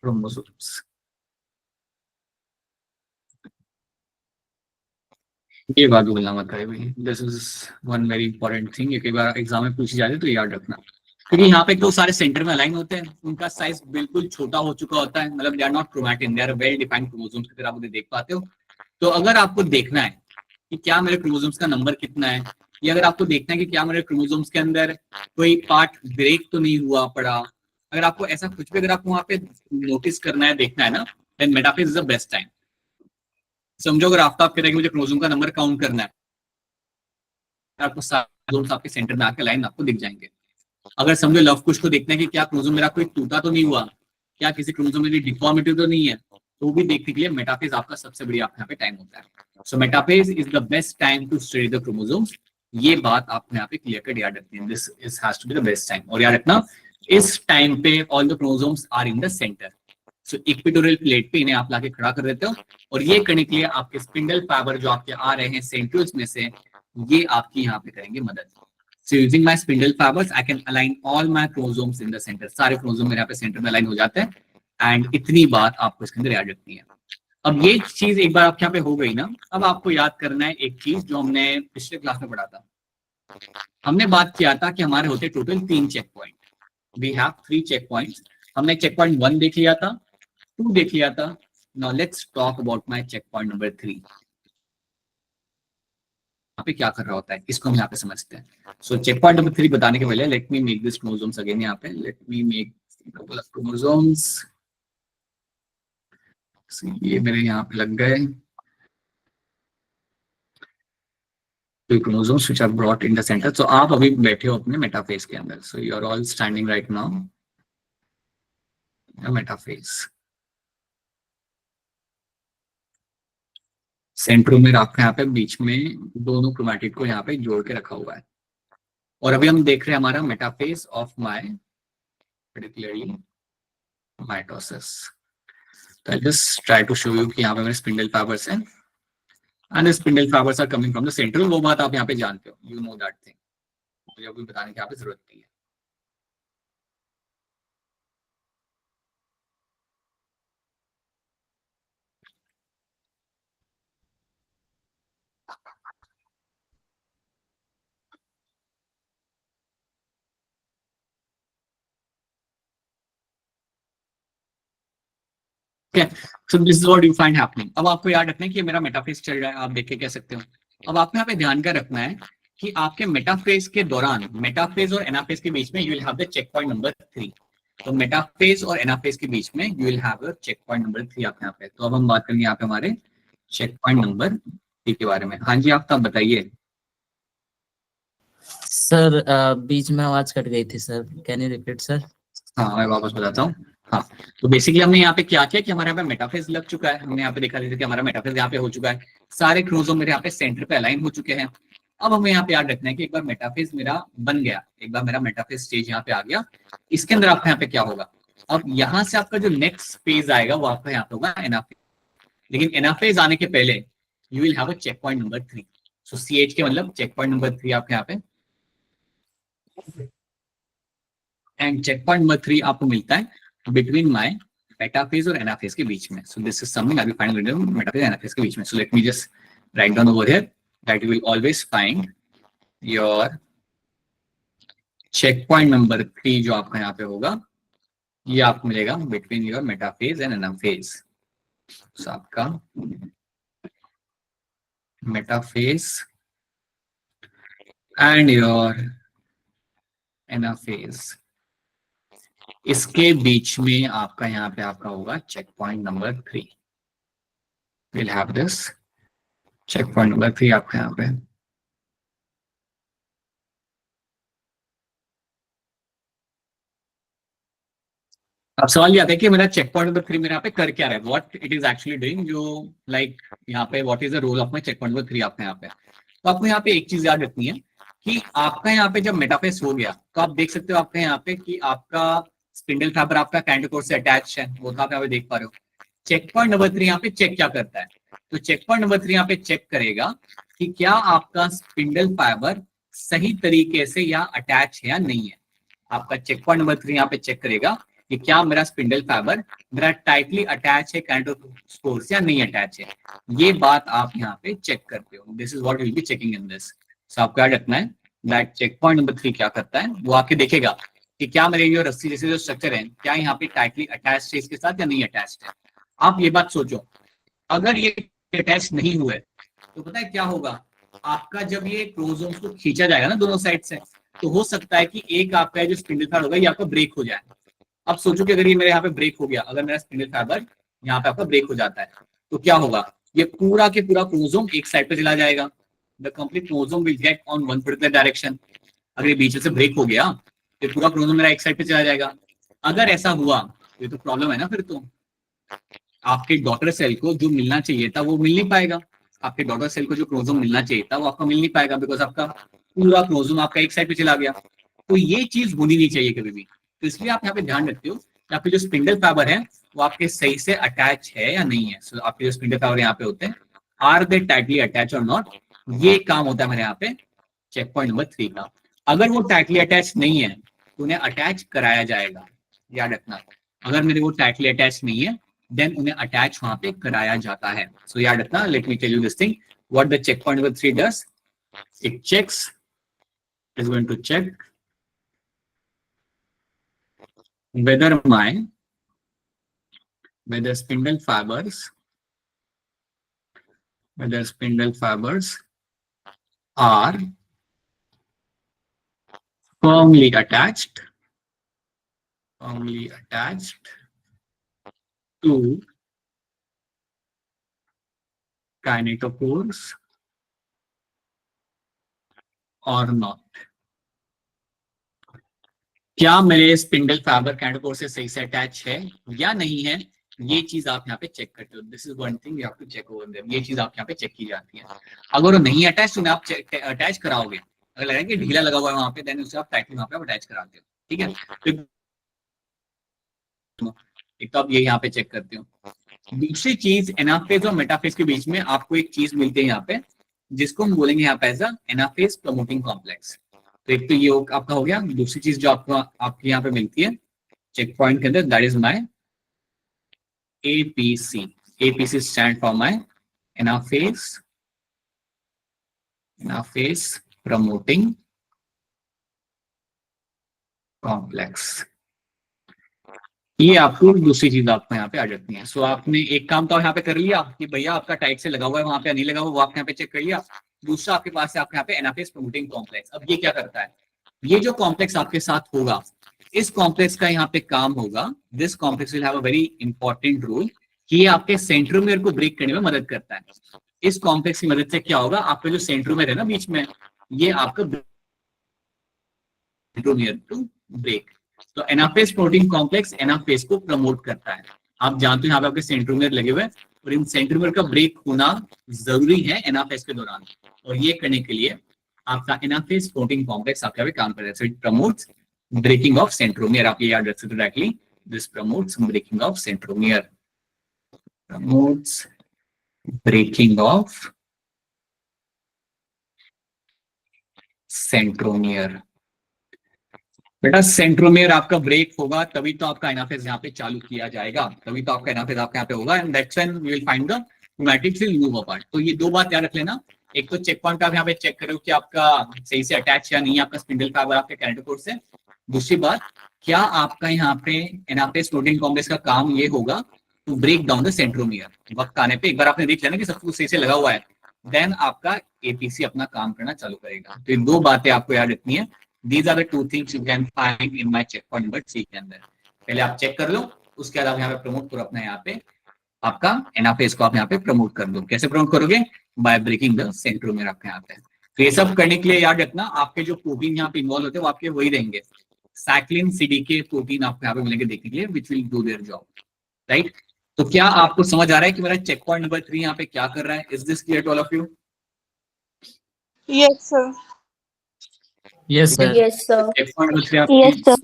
chromosomes. ये बात बोलना मत है भाई, this is one very important thing, ये कई बार एग्जाम में पूछी जाती है तो याद रखना, क्योंकि यहाँ पे तो सारे सेंटर में अलाइन होते हैं, उनका साइज बिल्कुल छोटा हो चुका होता है, मतलब they are not chromatin, they are well defined chromosomes की तरह आप उन्हें देख पाते हो। तो अगर आपको देखना है कि क्या मेरे क्रोमोसोम्स का नंबर कितना है, या अगर आपको देखना है कि क्या मेरे क्रोमोसोम्स के अंदर कोई पार्ट ब्रेक तो नहीं हुआ पड़ा, अगर आपको ऐसा कुछ भी अगर आपको वहां पे नोटिस करना है, देखना है ना, then metaphase is the best time. समझो अगर आफ्ताब कह रहे हैं मुझे क्रोमोसोम का नंबर काउंट करना है, आपको सारे आपके सेंटर में आके लाइन आपको दिख जाएंगे। अगर समझो लव कुश को देखना है कि क्या क्रोमोसोम मेरा कोई टूटा तो नहीं हुआ, क्या किसी क्रोमोसोम में डिफॉर्मिटी तो नहीं है, तो भी देखने के लिए मेटाफेज आपका सबसे बढ़िया यहाँ पे टाइम होता है। So metaphase is the best time to study the chromosomes, ये बात आपने यहाँ पे क्लियर कट याद रखनी है, this is has to be the best time. और याद रखना इस टाइम पे all the chromosomes are in the centre, so equatorial plate पे इन्हें आप लाके खड़ा कर देते हो, और ये करने के लिए आपके स्पिंडल फाइबर जो आपके आ रहे हैं सेंट्रियोल्स में से, ये आपकी यहाँ पे करेंगे मदद। So using my spindle fibers, I can align all my chromosomes in the center. सारे क्रोमोसोम मेरे यहाँ पे सेंटर में अलाइन हो जाते हैं, एंड इतनी बात आपको इसके अंदर याद रखनी है। अब ये चीज एक बार आपके यहाँ पे हो गई ना, अब आपको याद करना है एक चीज जो हमने पिछले क्लास में पढ़ा था। हमने बात किया था कि हमारे होते total 3 check point, we have 3 check points. हमने चेक पॉइंट 1 देख लिया था, 2 देख लिया था, now let's talk about my check point number 3। यहाँ पे क्या कर रहा होता है इसको हम यहाँ पे समझते हैं। सो चेक पॉइंट नंबर 3 बताने के पहले let me make this chromosomes again, यहाँ पे let me make couple of chromosomes. ये मेरे यहाँ पे लग गए chromosomes which are brought in the centre. So आप अभी बैठे हो अपने मेटाफेज के अंदर, so you are all standing right now metaphase. Centromere आपके यहाँ पे बीच में दोनों क्रोमैटिड को यहाँ पे जोड़ के रखा हुआ है, और अभी हम देख रहे हैं हमारा metaphase of my particularly mitosis। तो I just try to show you कि यहाँ पे मेरे स्पिंडल फाइबर्स हैं, and spindle fibres are coming from the central, वो बात आप यहाँ पे जानते हो, यू नो दैट थिंग, मुझे अभी बताने की यहाँ पे जरूरत नहीं है। So this is what you find happening। अब आपको याद रखना है कि मेरा मेटाफेज चल रहा है, आप देख के कह सकते हो। अब आपको यहाँ पे ध्यान का रखना है कि आपके मेटाफेज के दौरान, मेटाफेज और एनाफेज के बीच में you will have the check point number 3। तो मेटाफेज और एनाफेज के बीच में you will have the check point number 3 आपके यहाँ पे। तो अब हम बात करेंगे यहाँ पे हमारे चेक पॉइंट नंबर 3 के बारे में। हाँ जी, आप तब बताइए। सर बीच में आवाज कट गई थी sir, can you repeat sir? हाँ मैं वापस बताता हूँ। हाँ, तो बेसिकली हमने यहाँ पे क्या किया कि हमारे यहाँ पे मेटाफेज लग चुका है, हमने यहाँ पे देखा कि हमारा मेटाफेज यहाँ पे हो चुका है, सारे क्रोमोसोम मेरे यहाँ पे सेंटर पे अलाइन हो चुके हैं। अब हमें यहाँ पे याद रखना है कि एक बार मेटाफेज मेरा बन गया, एक बार मेरा मेटाफेज स्टेज यहाँ पे आ गया, इसके अंदर आपका यहाँ पे क्या होगा, अब यहाँ से आपका जो नेक्स्ट फेज आएगा वो आपका यहाँ पे होगा एनाफेज। लेकिन एनाफेज आने के पहले you will have a check point number 3। So CH के मतलब चेक पॉइंट नंबर 3 आपके यहाँ पे, एंड चेक पॉइंट नंबर 3 आपको मिलता है बिटवीन माय मेटाफेज और एनाफेज के बीच में। So this is something I will find between metaphase and anaphase के बीच में। So let me just write down over here that you will always find your check point number 3 जो आपका यहाँ पे होगा, ये आपको मिलेगा between your metaphase and anaphase. So आपका मेटाफेज एंड योर एनाफेज, इसके बीच में आपका यहाँ पे आपका होगा check point number 3। Will have this check point number 3 आपका यहाँ पे। अब सवाल ये आता है कि मेरा चेक पॉइंट नंबर 3 मेरे यहाँ पे कर क्या रहा है, what it is actually doing, जो लाइक यहाँ पे what is the role of my check point number 3 आपका यहाँ पे। तो आपको यहाँ पे एक चीज याद रखनी है कि आपका यहाँ पे जब मेटाफेस हो गया तो आप देख सकते हो आपका यहाँ पे कि आपका स्पिंडल फाइबर आपका कैंटिकोर से अटैच है, वो तो आप यहाँ पे देख पा रहे हो। चेक पॉइंट नंबर 3 यहाँ पे चेक क्या करता है, तो चेक पॉइंट नंबर 3 यहाँ पे चेक करेगा कि क्या आपका स्पिंडल फाइबर सही तरीके से यहाँ अटैच है या नहीं है। आपका चेक पॉइंट नंबर 3 यहाँ पे चेक करेगा कि क्या मेरा स्पिंडल फाइबर मेरा टाइटली अटैच है कैंटिकोर से या नहीं अटैच है। ये बात आप यहाँ पे चेक करते हो। This is what will be checking in this. So आपको याद रखना है दैट चेक पॉइंट नंबर 3 क्या करता है, वो आके देखेगा कि क्या मेरे ये रस्सी जैसे जो स्ट्रक्चर है क्या यहाँ पे टाइटली अटैच है इसके साथ या नहीं अटैच है। आप ये बात सोचो, अगर ये अटैच नहीं हुए तो पता है क्या होगा, आपका जब ये क्रोमोसोम्स को खींचा जाएगा ना दोनों साइड से, तो हो सकता है कि एक आपका जो स्पिंडल फाइबर होगा ये आपका ब्रेक हो जाए। अब सोचो कि अगर ये मेरे यहाँ पे ब्रेक हो गया, अगर मेरा स्पिंडल फाइबर यहाँ पे आपका ब्रेक हो जाता है तो क्या होगा, ये पूरा के पूरा क्रोमोसोम एक साइड पे चला जाएगा। The complete chromosome will get on one particular direction. अगर ये बीच में से ब्रेक हो गया तो पूरा क्रोमोसोम मेरा एक साइड पे चला जाएगा। अगर ऐसा हुआ ये तो प्रॉब्लम है ना, फिर तो आपके डॉटर सेल को जो मिलना चाहिए था वो मिल नहीं पाएगा। आपके डॉटर सेल को जो क्रोमोसोम मिलना चाहिए था वो आपको मिल नहीं पाएगा, बिकॉज आपका पूरा क्रोमोसोम आपका एक साइड पे चला गया। तो ये चीज होनी नहीं चाहिए कभी भी। तो इसलिए आप यहाँ पे ध्यान रखते हो कि आपके जो स्पिंडल फाइबर है वो आपके सही से अटैच है या नहीं है। सो आपके जो स्पिंडल फाइबर यहाँ पे होते हैं, आर दे टाइटली अटैच और नॉट, ये काम होता है मेरे यहाँ पे चेक पॉइंट नंबर 3 का। अगर वो टाइटली अटैच नहीं है तो उन्हें अटैच कराया जाएगा, याद रखना। अगर मेरे वो टाइटली अटैच नहीं है देन उन्हें अटैच वहां पे कराया जाता है। सो याद रखना, let me tell you this thing what the check point number 3 does. It checks, is going to check whether spindle fibers are firmly attached to kinetochores or not। क्या मेरे स्पिंडल फाइबर कैंटिकोर से सही से अटैच है या नहीं है, ये चीज आप यहाँ पे चेक करते हो। This is one thing you have to check over there. ये चीज आप यहाँ पे चेक की जाती है। अगर वो नहीं अटैच तो आप अटैच कराओगे। अगर लगे कि ढीला लगा हुआ है वहां पे देन उसे आप टाइटली वहां पे अटैच कराते हो, ठीक है। एक तो आप ये यहाँ पे चेक करते हो। दूसरी चीज, एनाफेज और मेटाफेज के बीच में आपको एक चीज मिलती है यहाँ पे जिसको हम बोलेंगे यहाँ पे एज एनाफेज प्रमोटिंग कॉम्प्लेक्स। तो एक तो ये आपका हो गया। दूसरी चीज जो आपके यहाँ पे मिलती है चेक पॉइंट के अंदर, that is my APC। APC stand for my anaphase promoting complex. ये आपको दूसरी चीज आपको यहाँ पे आ जाती है। सो आपने एक काम तो यहाँ पे कर लिया कि भैया आपका टाइट से लगा हुआ है वहां पे नहीं लगा हुआ, वो आप यहाँ पे चेक कर लिया। दूसरा आपके पास है आपके यहाँ पे एनाफेज प्रमोटिंग कॉम्प्लेक्स। अब ये क्या करता है, ये जो कॉम्प्लेक्स आपके साथ होगा, इस कॉम्प्लेक्स का यहाँ पे काम होगा, this complex will have a very important role कि ये आपके सेंट्रोमियर को ब्रेक करने में मदद करता है। इस कॉम्प्लेक्स की मदद से क्या होगा, आपका जो सेंट्रोमियर है ना बीच में, ये आपका सेंट्रोमियर टू ब्रेक। तो एनाफेज प्रोटीन कॉम्प्लेक्स एनाफेज को प्रमोट करता है। आप जानते हो यहाँ पे आपके सेंट्रोमियर लगे हुए हैं और इन सेंट्रोमियर का ब्रेक होना जरूरी है एनाफेज के दौरान, और ये करने के लिए आपका एनाफेज प्रोटीन कॉम्प्लेक्स आपके यहाँ पे काम कर रहा है। So it promotes breaking of centromere. आप ये याद रख सकते हो directly, this promotes breaking of centromere, promotes breaking of centromere. बेटा सेंट्रोमियर आपका ब्रेक होगा तभी तो आपका एनाफेज यहाँ पे चालू किया जाएगा, तभी तो आपका एनाफेज आपके यहाँ पे होगा, and that's when we will find the chromatids will move apart. तो ये दो बात याद रख लेना। एक तो चेक पॉइंट आप यहाँ पे चेक करो कि आपका सही से अटैच या नहीं आपका स्पिंडल फाइबर आपके कैंटिकोर से। दूसरी बात, क्या आपका यहाँ पे एनाफेज प्रोटीन कॉम्प्लेक्स का काम ये होगा to break down the centromere. वक्त आने पे एक बार आपने देख लेना कि सब कुछ सही से लगा हुआ है, देन आपका एपीसी अपना काम करना चालू करेगा। तो ये दो बातें आपको याद रखनी है। These are the two things you can find in my check point number 3 के अंदर। पहले आप चेक कर लो, उसके बाद आप यहाँ पे प्रमोट करो अपना, यहाँ पे आपका एनाफेज को आप यहाँ पे प्रमोट कर दो। कैसे प्रमोट करोगे? बाय ब्रेकिंग द सेंट्रोमियर आपके यहाँ पे। तो ये सब करने के लिए याद रखना, आपके जो प्रोटीन यहाँ पे इन्वॉल्व होते हैं वो आपके वही रहेंगे, साइक्लिन सीडीके प्रोटीन आपको यहाँ पे मिलेंगे देखने के लिए, which will do their job, right. तो क्या आपको समझ आ रहा है कि मेरा चेक पॉइंट नंबर 3 यहाँ पे क्या कर रहा है? Is this clear to all of you? Yes, sir. Yes sir. Yes, sir. Check point number 3 Yes, sir.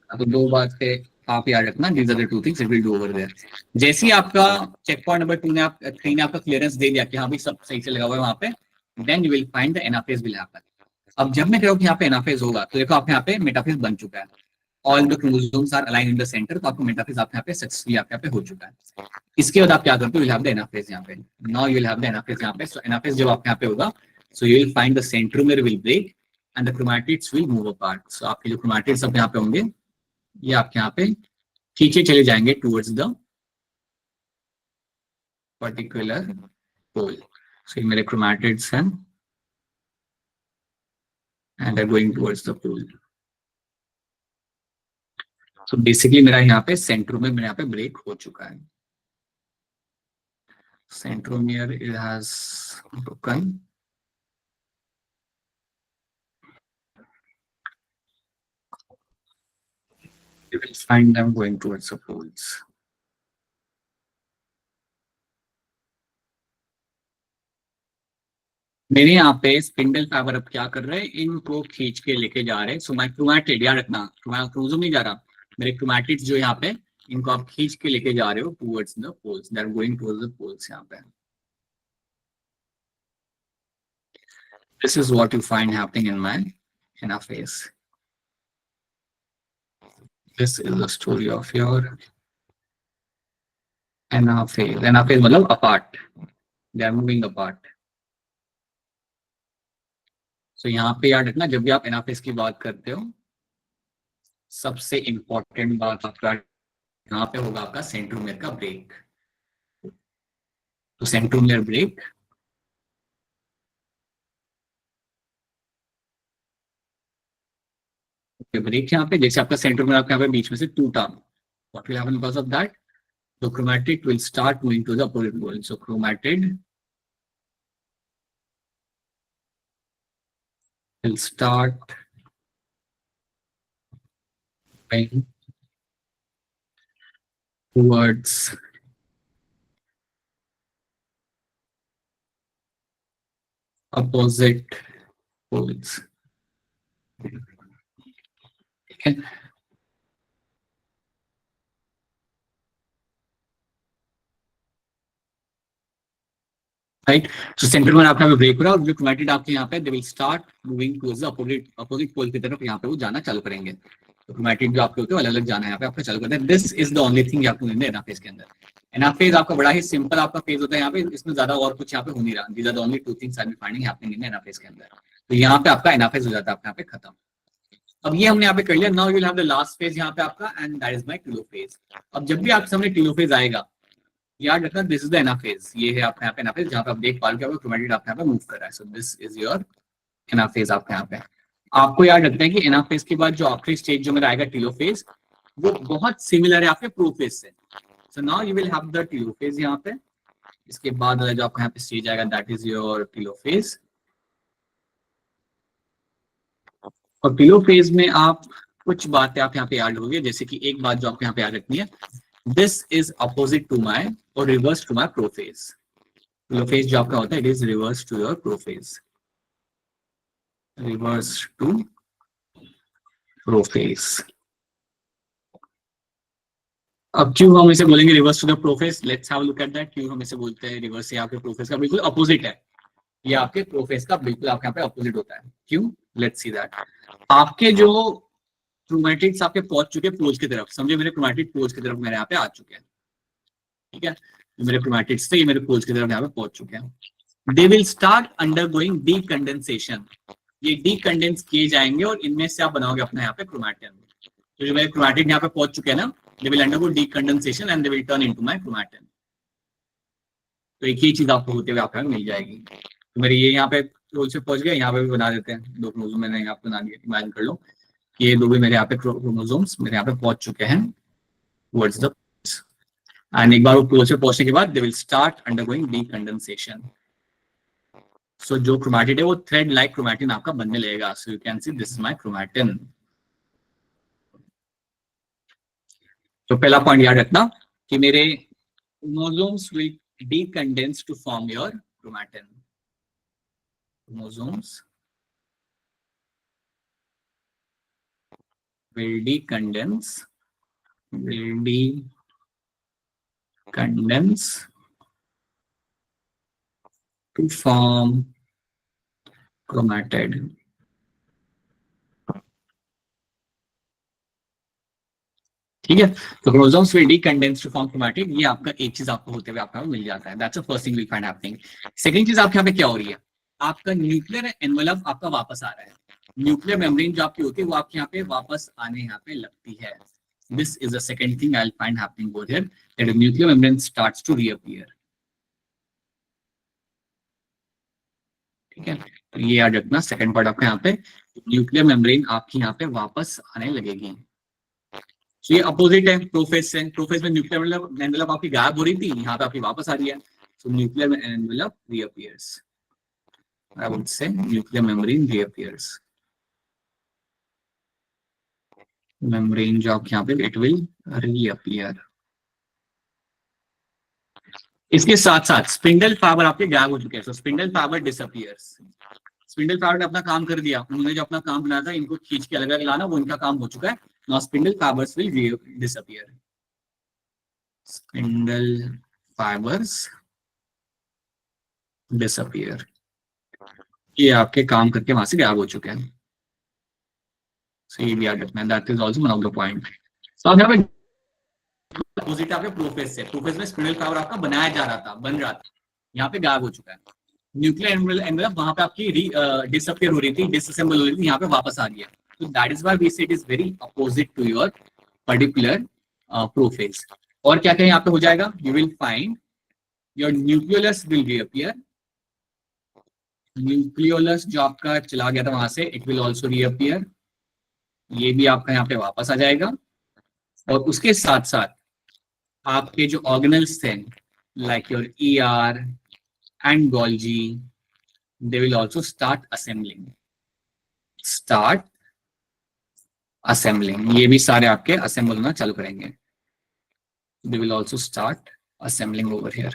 तो दो बात पे आप याद रखना, these are the two things it will do over there. जैसे ही आपका चेक पॉइंट नंबर 2 ने आपका क्लियरेंस दे दिया कि हाँ भाई सब सही से लगा हुआ है वहां पे, then you will find the anaphase will happen. अब जब मैं कह रहा हूँ कि यहाँ पे एनाफेज होगा, तो देखो आप यहाँ पे मेटाफेज बन चुका है, all the chromosomes are aligned in the centre, तो आपको मेटाफेज आप यहाँ पे सक्सेसफुली आपके यहाँ पे हो चुका है। इसके बाद आप क्या करते हो? यू हैव द एनाफेज यहाँ पे। Now you will have the anaphase यहाँ पे। सो एनाफेज जब आपके यहाँ पे होगा, so you will find the centromere will break and the chromatids will move apart. So आपके जो क्रोमैटिड्स अब यहाँ पे होंगे, ये आपके यहाँ पे खींचे चले जाएंगे towards the particular pole. So ये मेरे क्रोमैटिड्स हैं and are going towards the pole. So basically मेरा यहाँ पे सेंट्रोमियर मेरे यहाँ पे ब्रेक हो चुका है। Centromere it has broken. You will find them going towards the poles. मेरे यहाँ पे स्पिंडल फाइबर अब क्या कर रहे हैं? इनको खींच के लेके जा रहे हैं। सो माय क्रोमैटिड, याद रखना क्रोमोसोम नहीं जा रहा, मेरे क्रोमैटिड्स जो यहाँ पे इनको आप खींच के लेके जा रहे हो towards the poles, they are going towards the poles यहाँ पे। This is what you find happening in my anaphase. This is the story of your anaphase. Anaphase मतलब apart. They are moving apart. So यहाँ पे याद रखना, जब भी आप एनाफेज की बात करते हो, सबसे इंपॉर्टेंट बात आपका यहाँ पे होगा आपका सेंट्रोमियर का ब्रेक। तो सेंट्रोमियर ब्रेक ब्रेक यहाँ पे, जैसे आपका सेंट्रोमियर आपके यहाँ पे बीच में से टूटा, what will happen because of that? The chromatid will start moving to the opposite pole. So chromatid will start moving towards opposite poles. Okay. Right. So centre में आपका ब्रेक हो रहा है और जो क्रोमैटिड आपके यहाँ पे they will start moving towards the opposite pole की तरफ यहाँ पे वो जाना चालू करेंगे। तो क्रोमैटिड जो आपके होते हैं अलग अलग जाना यहाँ पे आपका चालू करते हैं। This is the only thing आपको मिलने एनाफेज के अंदर। एनाफेज आपका बड़ा ही सिंपल आपका फेज होता है यहाँ पे, इसमें ज्यादा और कुछ यहाँ पे हो नहीं रहा। These are the only two things I am finding happening in anaphase के अंदर। तो यहाँ पे आपका एनाफेज हो जाता है आपके यहाँ पे खत्म। अब ये हमने यहाँ पे कर लिया। Now you will have the last phase यहाँ पे आपका, and that is my telophase. अब जब भी आपके सामने टेलोफेज आएगा, याद रखना दिस इज द एनाफेज। ये है आपके यहाँ पे एनाफेज, जहाँ पे आप देख पा रहे हो क्रोमैटिड आपके यहाँ पे मूव कर रहा है। So this is your anaphase आपके यहाँ पे। आपको याद रखना है कि एनाफेज के बाद जो आखिरी स्टेज जो मेरा आएगा टेलोफेज, वो बहुत सिमिलर है आपके प्रोफेज से। सो now you will have the telophase यहाँ पे। इसके बाद जो आपका यहाँ पे स्टेज आएगा दैट इज योर टेलोफेज। और टेलोफेज में आप कुछ बातें आप यहाँ पे याद होगी, जैसे कि एक बात जो आपको यहाँ पे याद रखनी है, this is opposite to my और reverse to my prophase. Telophase जो आपका होता है it is reverse to your prophase, reverse to prophase. अब क्यों हम इसे बोलेंगे reverse to the prophase? Let's have a look at that. क्यों हम इसे बोलते हैं रिवर्स? ये आपके प्रोफेज का बिल्कुल अपोजिट है, ये आपके प्रोफेज का बिल्कुल आपके यहाँ पे अपोजिट होता है। क्यों? Let's see that. आपके जो क्रोमैटिड्स आपके पहुंच चुके हैं पोल्स की तरफ, समझे मेरे क्रोमैटिड पोल्स की तरफ मेरे यहाँ पे आ चुके हैं, ठीक है। मेरे क्रोमैटिड्स थे ये मेरे पोल्स की तरफ यहाँ पे पहुंच चुके हैं। They will start undergoing डीकंडेंसेशन। ये डीकंडेंस किए जाएंगे और इनमें से आप बनाओगे अपना यहाँ पे क्रोमैटिन। तो जो मेरे क्रोमैटिड यहाँ पे पहुंच चुके हैं ना, they will undergo डीकंडेंसेशन and they will turn into my chromatin. तो एक ही चीज आपको होते हुए आपको मिल जाएगी। तो मेरी ये यहाँ पे क्रोल से पहुंच गया, यहाँ पे भी बना देते हैं 2 क्रोमोसोम मैंने यहाँ पे बना दिया। इमेजिन कर लो कि ये 2 भी मेरे यहाँ पे क्रोमोसोम्स मेरे यहाँ पे पहुंच चुके हैं टुवर्ड्स द, एंड एक बार वो क्रोल से पहुंचने के बाद they will start undergoing decondensation. So जो क्रोमैटिड है वो थ्रेड लाइक क्रोमैटिन आपका बनने लगेगा। So you can see this is my chromatin. तो पहला पॉइंट याद रखना कि मेरे chromosomes will decondense to form your chromatin. Chromosomes will decondense to form chromatid. ठीक है, तो chromosomes will decondense to form chromatid, ये आपका एक चीज आपको होते हुए आपका मिल जाता है। That's the first thing we find happening. Second चीज आपके यहाँ पे क्या हो रही है, आपका न्यूक्लियर एनवेलप आपका वापस आ रहा है। न्यूक्लियर मेम्ब्रेन जो आपकी होती है वो आपके यहाँ पे वापस आने यहाँ पे लगती है। This is the second thing I will find happening over here, that the nuclear membrane starts to reappear. ठीक है, तो ये याद रखना सेकंड पार्ट आपका यहाँ पे, न्यूक्लियर मेम्ब्रेन आपकी यहाँ पे वापस आने लगेगी। तो ये अपोजिट है प्रोफेज से। प्रोफेज में न्यूक्लियर एनवेलप आपकी गायब हो रही थी, यहाँ पे आपकी वापस आ रही है। So nuclear envelope reappears, I would say nuclear membrane reappears. Membrane जो आपके यहाँ पे इट विल रीअपीयर। इसके साथ साथ स्पिंडल फाइबर आपके गायब हो चुके हैं। So spindle fibre disappears. Spindle fibre ने अपना काम कर दिया, उन्होंने जो अपना काम बनाया था इनको खींच के अलग अलग लाना, वो इनका काम हो चुका है। Now spindle fibres will disappear. Spindle fibres disappear, ये आपके काम करके वहां से गायब हो चुके हैं। सो ये भी याद रखना है, that is also one of the point. तो अब यहाँ पे अपोजिट आपके प्रोफेज से, प्रोफेज में स्पिंडल फाइबर आपका बनाया जा रहा था, बन रहा था, यहाँ पे गायब हो चुका है। न्यूक्लियर एनवेलप वहां पे आपकी डिसअपीयर हो रही थी, डिसअसेंबल हो रही थी, यहाँ पे वापस आ रही है। तो that is why we say it is very opposite to your particular prophase. और क्या क्या यहाँ पे हो जाएगा, you will find your nucleolus will reappear. Nucleolus जो आपका चला गया था वहां से, इट विल ऑल्सो रीअपीयर। ये भी आपका यहाँ पे वापस आ जाएगा। और उसके साथ साथ आपके जो ऑर्गेनल्स थे like your ER and Golgi, they will also start assembling. ये भी सारे आपके असेंबल होना चालू करेंगे। They will also start assembling over here.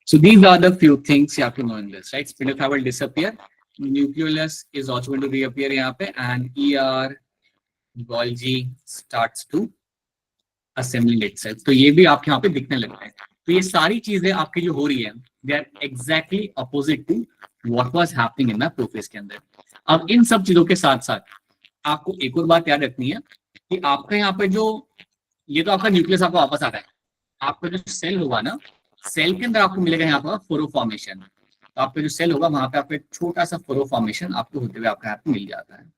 So these are the few things you have to know in this, right? Spindle fiber will disappear. Nucleolus is also going to reappear यहाँ पे, and ER, Golgi starts to assembling itself. तो ये भी आपके यहाँ पे दिखने लगता है। तो ये सारी चीजें आपकी जो हो रही है, they are exactly opposite to what was happening in the prophase के अंदर। अब इन सब चीजों के साथ साथ आपको एक और बात याद रखनी है कि आपका यहाँ पे जो ये तो आपका न्यूक्लियस आपको वापस आ रहा है, आपका जो सेल होगा ना, सेल के अंदर आपको मिलेगा यहाँ पर फोरो फॉर्मेशन। तो आपका जो सेल होगा वहां पे आपको एक छोटा सा फोरो फॉर्मेशन आपको होते हुए आपका यहाँ पे मिल जाता है।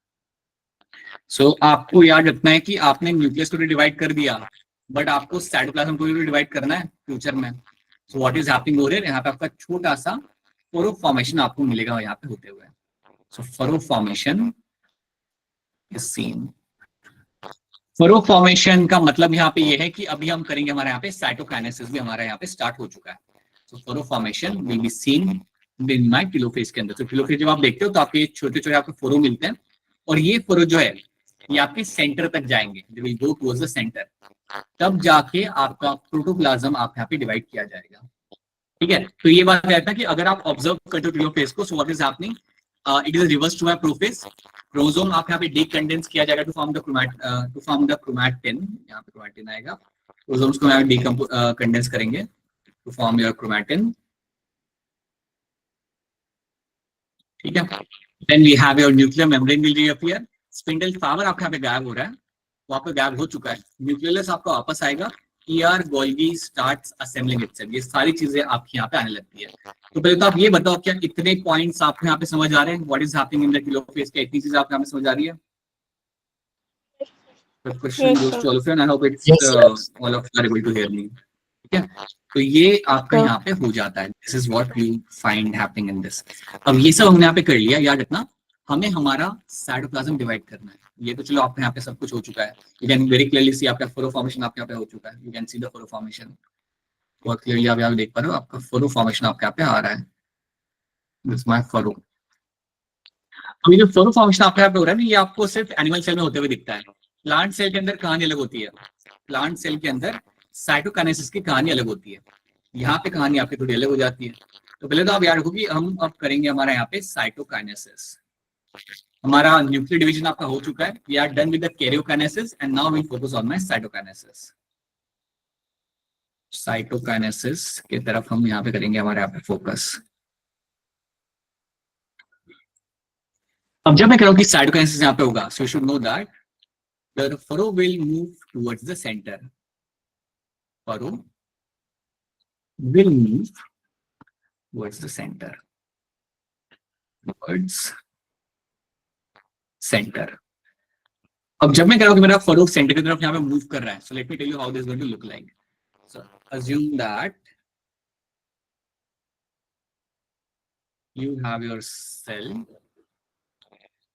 सो आपको याद रखना है कि आपने न्यूक्लियस को डिवाइड कर दिया, बट आपको साइटोप्लाज्म को भी डिवाइड करना है फ्यूचर में। सो what is happening over here, यहाँ पे आपका छोटा सा फोरो फॉर्मेशन आपको मिलेगा यहाँ पे होते हुए। सो फोरो फॉर्मेशन इज सीन। फोरो फॉर्मेशन का मतलब यहाँ पे ये है कि अभी हम करेंगे, हमारे यहाँ पे साइटोकाइनेसिस भी हमारा यहाँ पे स्टार्ट हो चुका है। सो फोरो formation will be seen in my telophase के अंदर। तो टेलोफेज जब आप देखते हो तो आपके छोटे छोटे आपको फोरो मिलते हैं, और ये फोरो जो है ये आपके सेंटर तक जाएंगे, they will go towards the centre. तब जाके आपका प्रोटोप्लाज्म आप यहाँ पे डिवाइड किया जाएगा। ठीक है, तो ये बात कहता है कि अगर आप ऑब्जर्व करते हो टेलोफेज को, so what is happening, it is reverse to my prophase. Chromosome आप यहाँ पे डीकंडेंस किया जाएगा टू फॉर्म द क्रोमैटिन। यहाँ पे क्रोमैटिन आएगा, क्रोमोसोम्स को यहाँ डीकंडेंस करेंगे टू फॉर्म योर क्रोमैटिन। ठीक है, then we have your nuclear membrane will reappear. Spindle fibre आपके यहाँ पे गायब हो रहा है, वो आपका गायब हो चुका है। न्यूक्लियस आपका वापस आएगा। ER Golgi starts assembling itself. ये सारी चीजें आपके यहाँ पे आने लगती है। तो पहले तो आप ये बताओ, क्या इतने पॉइंट्स आपको यहाँ पे समझ आ रहे हैं? What is happening in the telophase, क्या इतनी चीजें आपको यहाँ पे समझ आ रही है? The question goes to all of you and I hope it's all of you are able to hear me. ठीक है, तो ये आपका हाँ। यहाँ पे हो जाता है। This is what you find happening in this. अब ये सब हमने यहाँ पे कर लिया, याद रखना हमें हमारा साइटोप्लाज्म डिवाइड करना है। ये तो चलो आपके यहाँ पे सब कुछ हो चुका है। You can very clearly see आपका फरो फॉर्मेशन आपके यहाँ पे हो चुका है। You can see the furrow formation बहुत क्लियरली, आप यहाँ देख पा रहे हो आपका फरो फॉर्मेशन आपके यहाँ पे आ रहा है। This my furrow. अब ये जो फरो फॉर्मेशन आपके यहाँ पे हो रहा है ना, ये आपको सिर्फ एनिमल सेल में होते हुए दिखता है। प्लांट सेल के अंदर कहानी अलग होती है। प्लांट सेल के अंदर साइटोकाइनेसिस की कहानी अलग होती है। यहाँ पे कहानी आपकी थोड़ी अलग हो जाती है। तो पहले तो आप याद रखो कि हम अब करेंगे हमारा यहाँ पे साइटोकाइनेसिस। हमारा न्यूक्लियर डिवीजन आपका हो चुका है। We are done with the karyokinesis and now we focus on my cytokinesis. Cytokinesis की तरफ हम यहाँ पे करेंगे हमारे यहाँ पे फोकस। अब जब मैं कह रहा हूँ कि साइटोकाइनेसिस यहाँ पे होगा, so you should know that the furrow will move towards the centre. Furrow will move towards the center. Towards center. अब जब मैं कह रहा हूं कि मेरा फरो सेंटर की तरफ यहाँ पे मूव कर रहा है, so let me tell you how this is going to look like. So assume that you have your cell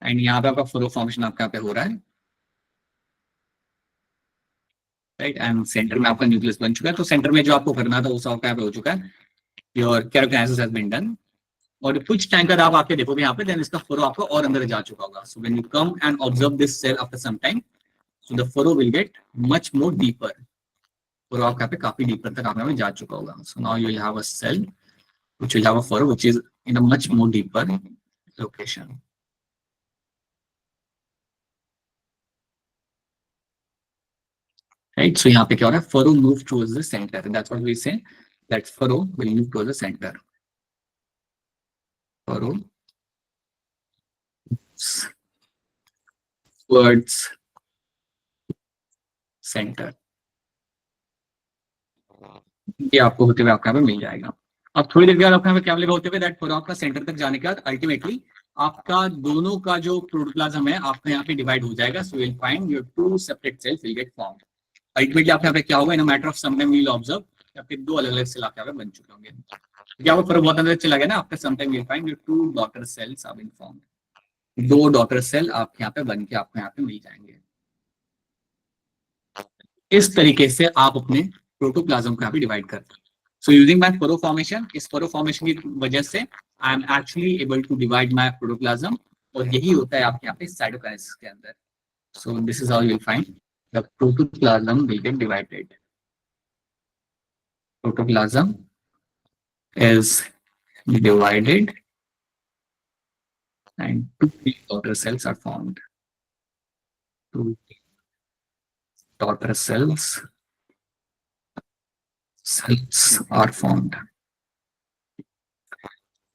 and यहाँ पे आपका फरो फॉर्मेशन आपका यहाँ पे हो रहा है, राइट, एंड सेंटर में आपका न्यूक्लियस बन चुका है। तो सेंटर में जो आपको करना था वो सब आपका यहाँ पे हो चुका है। Your karyokinesis has been done. और कुछ टाइम बाद आप आके देखोगे यहाँ पे, देन इसका फरो आपका और अंदर जा चुका होगा। So when you come and observe this cell after some time, so the furrow will get much more deeper. Furrow आपका यहाँ पे काफी डीपर तक आप यहाँ पे जा चुका होगा। So now you will have a cell which will have a furrow which is in a much more deeper location. Right, so यहाँ पे क्या हो रहा है, furrow move towards the centre. That's what we say, that furrow will move towards the centre. Furrow towards center। ये आपको होते हुए आपका यहाँ पे मिल जाएगा। अब थोड़ी देर के बाद आपका यहाँ पे क्या मिलेगा होते हुए, दैट फरो आपका सेंटर तक जाने के बाद अल्टीमेटली आपका दोनों का जो प्रोटोप्लाज्म है आपका यहाँ पे डिवाइड हो जाएगा। So will find your two separate cells will get formed. Ultimately आपके यहाँ पे क्या होगा, in a matter of some time we will observe आपके दो अलग अलग सेल आपके यहाँ पे बन चुके होंगे। क्या वो फरो बहुत अंदर चला गया ना, आपका some time will find your two daughter cells are been formed. दो डॉटर सेल आपके यहाँ पे बन के आपको यहाँ पे मिल जाएंगे। इस तरीके से आप अपने प्रोटोप्लाज्म को यहाँ पे डिवाइड करते हैं। So using my furrow formation, इस फरो फॉर्मेशन की वजह से I am actually able to divide my protoplasm, और यही होता है आपके यहाँ पे साइटोकाइनेसिस के अंदर। सो this is how you will find the protoplasm will get divided. Protoplasm is divided and two daughter cells are formed. Two daughter cells are formed.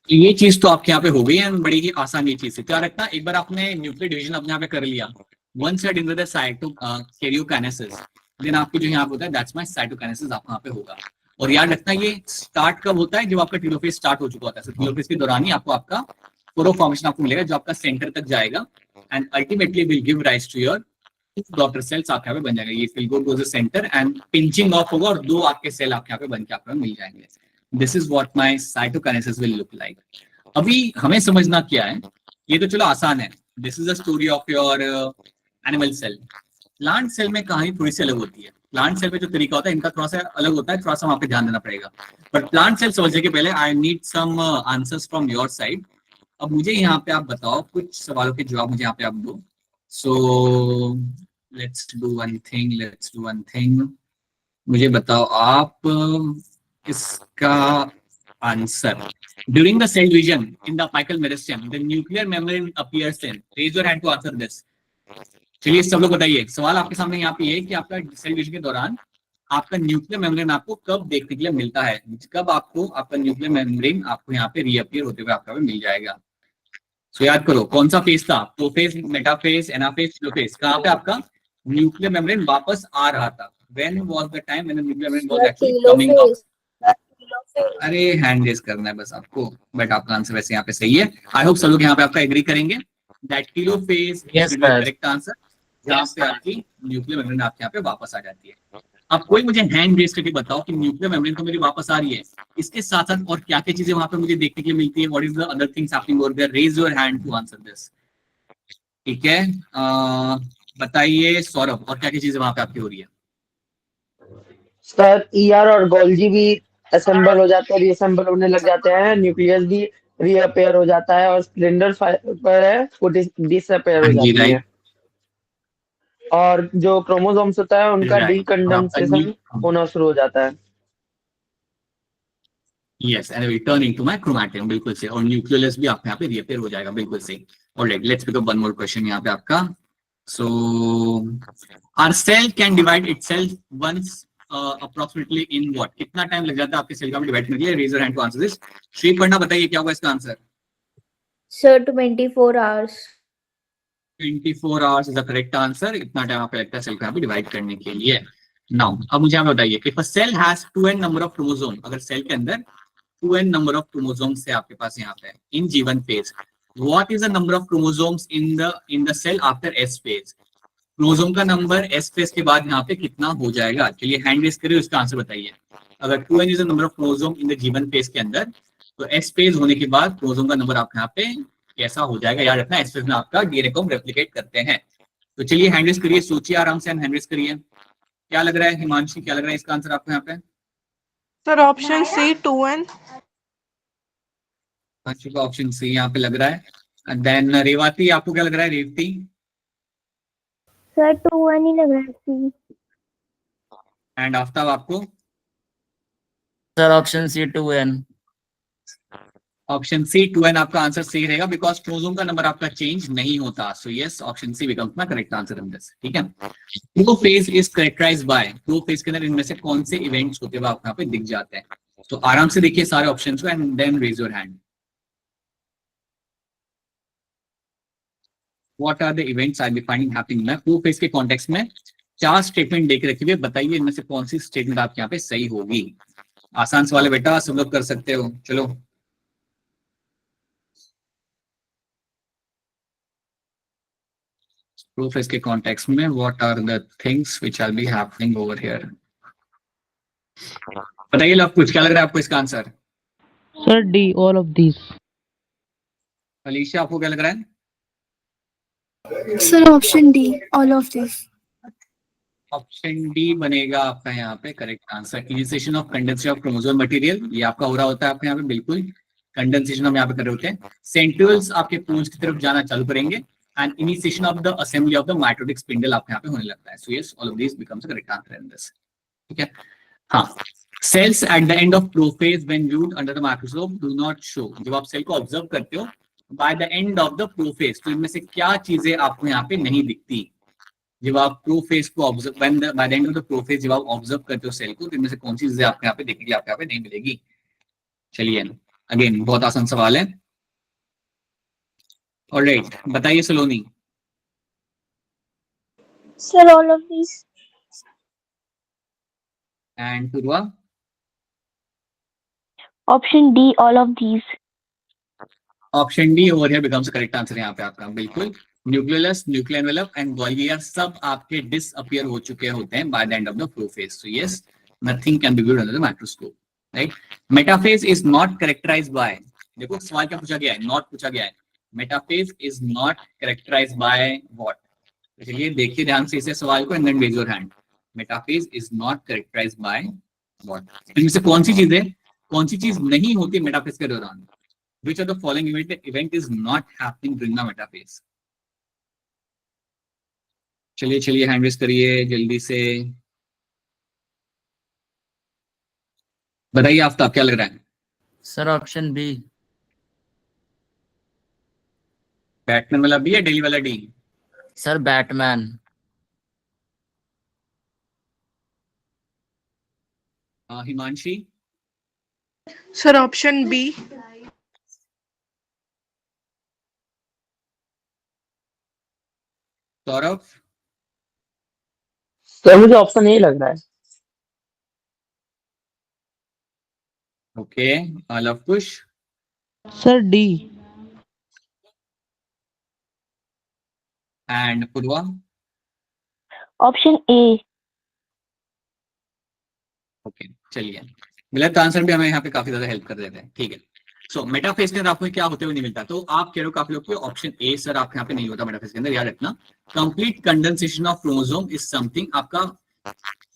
ये चीज तो आपके यहाँ पे हो गई है, बड़ी ही आसान ये चीज है। क्या रखना, एक बार आपने न्यूक्लियर डिवीजन अपने यहाँ पे कर लिया, one side in the karyokinesis, then आपकी जो यहाँ पे होता है दैट्स माय साइटोकाइनेसिस आपको यहाँ पे होगा। और याद रखना ये स्टार्ट कब होता है, जब आपका टेलोफेज स्टार्ट हो चुका होता है। टेलोफेज के दौरान ही आपको आपका फरो फॉर्मेशन आपको मिलेगा जो आपका सेंटर तक जाएगा and ultimately will give rise to your daughter cells आपके यहाँ पे बन जाएगा। ये will go to the centre and pinching off होगा और दो आपके सेल आपके यहाँ पे बन के आपको मिल जाएंगे। This is what my cytokinesis will look like. अभी हमें समझना क्या है, ये तो चलो आसान है। This is the story of your animal cell. Plant cell में कहानी थोड़ी सी अलग होती है। प्लांट सेल में जो तरीका होता है इनका थोड़ा सा अलग होता है, थोड़ा सा वहां पे ध्यान देना पड़ेगा। बट प्लांट सेल समझने के पहले I need some answers from your side. अब मुझे यहाँ पे आप बताओ, कुछ सवालों के जवाब मुझे यहाँ पे आप दो। So let's do one thing, मुझे बताओ आप इसका answer. During the cell division in the apical meristem the nuclear membrane appears in, raise your hand to answer this. चलिए सब लोग बताइए, सवाल आपके सामने यहाँ पे है कि आपका सेल डिवीजन के दौरान आपका न्यूक्लियर मेम्ब्रेन आपको कब देखने के लिए मिलता है, कब आपको आपका न्यूक्लियर मेम्ब्रेन आपको यहाँ पे रीअपियर होते हुए आपका मिल जाएगा। सो याद करो कौन सा फेज था, प्रोफेज, मेटाफेज, एनाफेज, टेलोफेज। कहाँ पे आपका न्यूक्लियर मेम्ब्रेन वापस आ रहा था? When was the time when the nuclear membrane was actually coming up? अरे हैंड रेज करना है बस आपको, बट आपका आंसर वैसे यहाँ पे सही है। आई होप सब लोग यहाँ पे आपका एग्री करेंगे that telophase is the correct answer, जहाँ पे आपकी न्यूक्लियर मेम्ब्रेन आपके यहाँ पे वापस आ जाती है। अब कोई मुझे हैंड रेज करके बताओ कि न्यूक्लियर मेम्ब्रेन तो मेरी वापस आ रही है, इसके साथ साथ और क्या क्या चीजें वहां पे मुझे देखने के लिए मिलती है, what is the other things happening over there, raise your hand to answer this. ठीक है, बताइए सौरभ, और क्या क्या चीजें वहां पे आपकी हो रही है? सर ईआर और गोल्जी भी असेंबल हो जाते हैं, रीअसेंबल होने लग जाते हैं, न्यूक्लियस भी रीअपेयर हो जाता है और स्प्लिंडर फाइबर है वो डिसअपेयर हाँ हो जी, जाती है। राइट, और जो क्रोमोसोम्स होता है उनका राइट, और आपका डीकंडेंसेशन होना शुरू हो जाता है। Yes, and return into my chromatin, बिल्कुल सही, और न्यूक्लियस भी आपके यहाँ पे रीअपेयर हो जाएगा, बिल्कुल सही। Alright, let's pick up one more question यहाँ पे आपका। So our cell can divide itself once approximately in what, कितना टाइम लग जाता है आपके सेल का डिवाइड करने के लिए? Raise your hand to answer this. Shri पढ़ना, बताइए क्या होगा इसका आंसर? Sir, 24 hours. 24 hours is the correct answer, इतना टाइम आपको लगता है सेल को यहाँ पे डिवाइड करने के लिए। नाउ अब मुझे आप बताइए, if a cell has 2n number of chromosome, अगर सेल के अंदर 2n नंबर ऑफ क्रोमोसोम्स है आपके पास यहाँ पे इन G1 phase, what is the number of chromosomes in the cell after S phase? Chromosome का नंबर S phase के बाद यहाँ पे कितना हो जाएगा? चलिए हैंड रेज करिए, उसका आंसर बताइए। अगर 2n is the number of chromosome in the G1 phase के अंदर, तो S phase होने के बाद क्रोमोसोम का नंबर आपके यहाँ पे कैसा हो जाएगा? याद रखना, S phase में आपका डीएनए को हम रेप्लिकेट करते हैं। तो चलिए हैंड रेज करिए, सोचिए आराम से, हैंड रेज करिए। क्या लग रहा है हिमांशी, क्या लग रहा है इसका आंसर आपको यहाँ पे? Sir option C 2n। Option C यहाँ पे लग रहा है। देन रेवाती, आपको क्या लग रहा है रेवती? सर 2-1 ही लग रहा है सी। एंड आफ्ताब आपको? Sir option C 2n। Option C 2n आपका आंसर सही रहेगा, बिकॉज क्रोमोसोम का नंबर आपका चेंज नहीं होता। So yes, option C becomes my correct answer in this. ठीक है, prophase is characterised by, prophase के अंदर इनमें से कौन से इवेंट्स होते हुए आपको यहाँ पे दिख जाते हैं? तो आराम से देखिए सारे ऑप्शंस को and then raise your hand. What are the events I be finding happening? मैं प्रोफेज के कॉन्टेक्स्ट में 4 स्टेटमेंट देख रखे हुए, बताइए इनमें से कौन सी स्टेटमेंट आपके यहाँ पे सही होगी। आसान सवाल है बेटा, सब लोग कर सकते हो, चलो। प्रोफेज के कॉन्टेक्स्ट में what are the things which are be happening over here? बताइए लोग, कुछ क्या लग रहा है आपको इसका answer? Sir D all of these. Alisha, आपको क्या लग रहा है? Sir, option D, all of this. Option D बनेगा आपका यहाँ पे correct answer. Initiation of condensation of chromosome material, ये आपका हो रहा होता है आपके यहाँ पे, बिल्कुल कंडेंसेशन हम यहाँ पे कर रहे होते हैं। सेंट्रियोल्स आपके पूंछ की तरफ जाना चालू करेंगे and initiation of the assembly of the mitotic spindle आपके यहाँ पे होने लगता है। So yes, all of this becomes correct answer in this. ठीक है, हाँ, cells at the end of prophase when viewed under the microscope do not show, जब आप सेल को ऑब्जर्व करते हो by the end of the prophase, तो इनमें से क्या चीजें आपको यहाँ पे नहीं दिखती? जब आप प्रोफेज को observe, bye the end of the prophase जब आप ऑब्जर्व करते हो सेल को, तो इनमें से कौन सी चीजें आपके यहाँ पे देखने के लिए आपके यहाँ पे नहीं मिलेगी? चलिए, अगेन बहुत आसान सवाल है। ऑलराइट, बताइए Saloni. Sir, all of these. And Purva? Option D all of these. Option D over here becomes correct answer यहाँ पे आपका, बिल्कुल। Nucleus, nuclear envelope and Golgi सब आपके डिसअपियर हो चुके होते हैं by the end of the prophase. So yes, nothing can be viewed under the microscope, right. Metaphase is not characterised by, देखो सवाल क्या पूछा गया है, नॉट पूछा गया है। Metaphase is not characterised by what? चलिए देखिए ध्यान से इसे सवाल को and then raise your hand. Metaphase is not characterised by what? इनमें से कौन सी चीज है, कौन सी चीज नहीं होती मेटाफेज के दौरान? Which of the following event is not happening during the metaphase? चलिए चलिए हैंड रेज करिए जल्दी से, बताइए आफ्ताब क्या लग रहा है? Sir option B. बैटमैन वाला बी या डेली वाला D? Sir Batman. Himanshi? Sir option B. Saurabh? Sir मुझे ऑप्शन ए लग रहा है। Okay, Lavkush? Sir D. And Purva? Option A. Okay चलिए, गलत आंसर भी हमें यहाँ पे काफी ज्यादा हेल्प कर देते हैं, ठीक है। सो मेटाफेज के अंदर आपको क्या होते हुए नहीं मिलता, तो आप कह रहे हो काफी लोग ऑप्शन ए सर आपके यहाँ पे नहीं होता मेटाफेज के अंदर, याद रखना। Complete condensation of chromosome is something आपका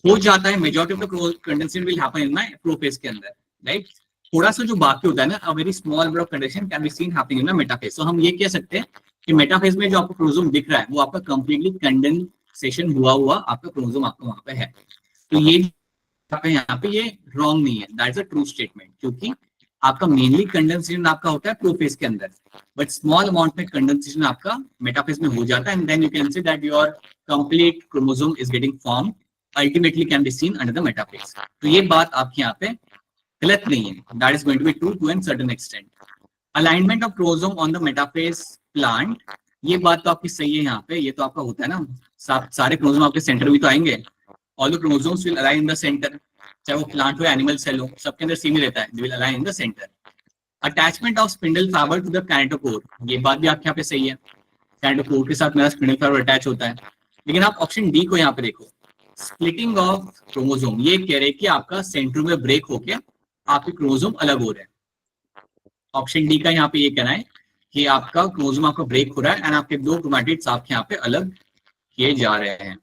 हो जाता है, majority of the condensation will happen in my prophase के अंदर, राइट। थोड़ा सा जो बाकी होता है ना, a very small number of condition can be scene happening in metaphase. तो हम ये कह सकते हैं कि मेटाफेज में जो आपको क्रोमोसोम दिख रहा है वो आपका कंप्लीटली कंडेंसेशन हुआ आपका क्रोमोसोम आपका वहां पे है। तो ये यहाँ पे ये रॉन्ग नहीं है, that is a true statement, क्योंकि आपका मेनली कंडेंसेशन आपका होता है प्रोफेज के अंदर, बट स्मॉल अमाउंट में कंडेंसेशन आपका मेटाफेज में हो जाता है, and then you can say that your complete chromosome is getting form ultimately can be seen under the metaphase. तो ये बात आपके यहाँ पे गलत नहीं है, that is going to be true to an certain extent. Alignment of chromosome on the metaphase plant, ये बात तो आपकी सही है यहाँ पे, ये तो आपका होता है ना, सारे क्रोमोसोम आपके सेंटर भी तो आएंगे, all the chromosomes will align in the centre, चाहे वो प्लांट हो एनिमल सेल हो, सबके अंदर सेम ही रहता है, they will align in the centre. Attachment of spindle fibre to the kinetochore, ये बात भी आपके यहाँ पे सही है, काइनेटोकोर के साथ मेरा स्पिंडल फाइबर अटैच होता है। लेकिन आप ऑप्शन डी को यहाँ पे देखो, स्प्लिटिंग ऑफ क्रोमोसोम, ये कह रहे हैं कि आपका सेंट्रोम में ब्रेक होके आपके क्रोमोसोम अलग हो रहे हैं। ऑप्शन डी का यहाँ पे ये कहना है कि आपका क्रोमोसोम आपका ब्रेक हो रहा है एंड आपके दो क्रोमैटिड्स आपके यहाँ पे अलग किए जा रहे हैं।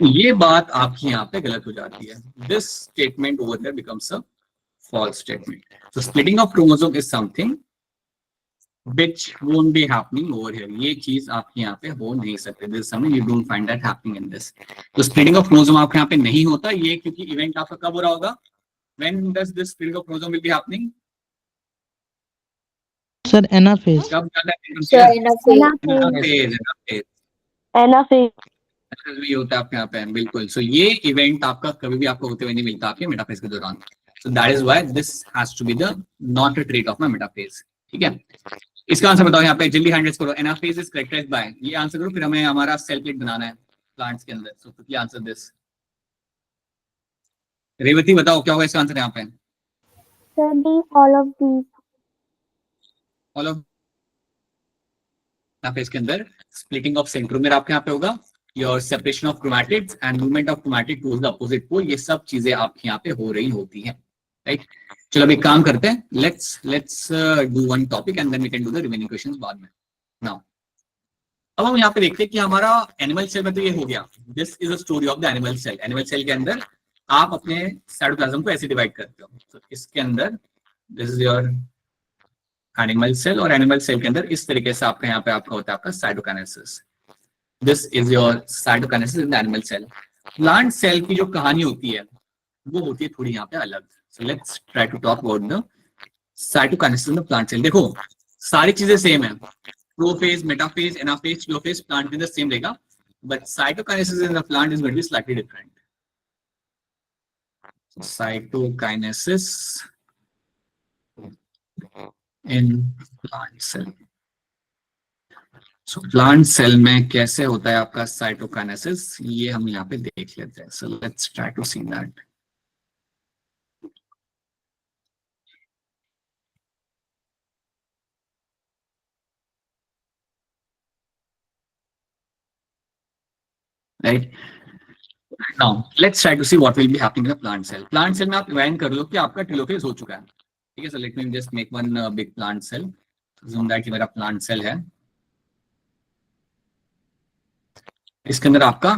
ये बात आपकी यहाँ पे गलत हो जाती है, this statement over there becomes a false statement. So splitting of chromosome is something which won't be happening over here. ये चीज आपके यहाँ पे हो नहीं सकते, this is something you don't find that happening in this. तो splitting of chromosome आपके यहाँ पे नहीं होता, ये क्योंकि इवेंट आपका कब हो रहा होगा, when does this splitting of chromosome will be happening? Sir, anaphase. कब जाता है? Sir, anaphase. एनाफेज भी होता है आपके यहाँ पे, बिल्कुल। सो ये इवेंट आपका कभी भी आपको होते हुए नहीं मिलता आपके मेटाफेज के दौरान। So that is why this has to be the not a trait of my metaphase, ठीक है। इसका आंसर बताओ यहाँ पे, जल्दी हैंड रेज करो। एनाफेज इज कैरेक्टराइज्ड बाय, ये आंसर करो, फिर हमें हमारा सेल प्लेट बनाना है प्लांट्स के अंदर। So quickly answer this. Revati बताओ क्या होगा इसका आंसर यहाँ पे? Sir, D, all of these. All of anaphase के अंदर स्प्लिटिंग ऑफ सेंट्रोमेर आपके यहाँ पे होगा, your separation of chromatids and movement of chromatid towards the opposite pole, ये सब चीजें आपके यहाँ पे हो रही होती हैं, राइट। चलो अभी काम करते हैं, let's do one topic and then we can do the remaining questions बाद में। नाउ अब हम यहाँ पे देखते हैं कि हमारा एनिमल सेल में तो ये हो गया, this is a story of the animal cell. Animal cell के अंदर आप अपने साइटोप्लाज्म को ऐसे डिवाइड करते हो, तो इसके अंदर this is your animal cell, और एनिमल सेल के अंदर इस तरीके से आपका यहाँ पे आपका होता है आपका cytokinesis, this is your cytokinesis in the animal cell. Plant cell की जो कहानी होती है वो होती है थोड़ी यहाँ पे अलग। So let's try to talk about the cytokinesis in the plant cell. देखो सारी चीजें सेम है, prophase, metaphase, anaphase, telophase plant के अंदर सेम रहेगा, but cytokinesis in the plant is going to be slightly different. Cytokinesis in plant cell. So plant cell में कैसे होता है आपका cytokinesis, ये हम यहाँ पे देख लेते हैं। So let's try to see that. Right now let's try to see what will be happening in the plant cell. Plant cell में आप इवेंट कर लो कि आपका टेलोफेज हो चुका है, ठीक है। So let me just make one big plant cell, assume that मेरा plant cell है, इसके अंदर आपका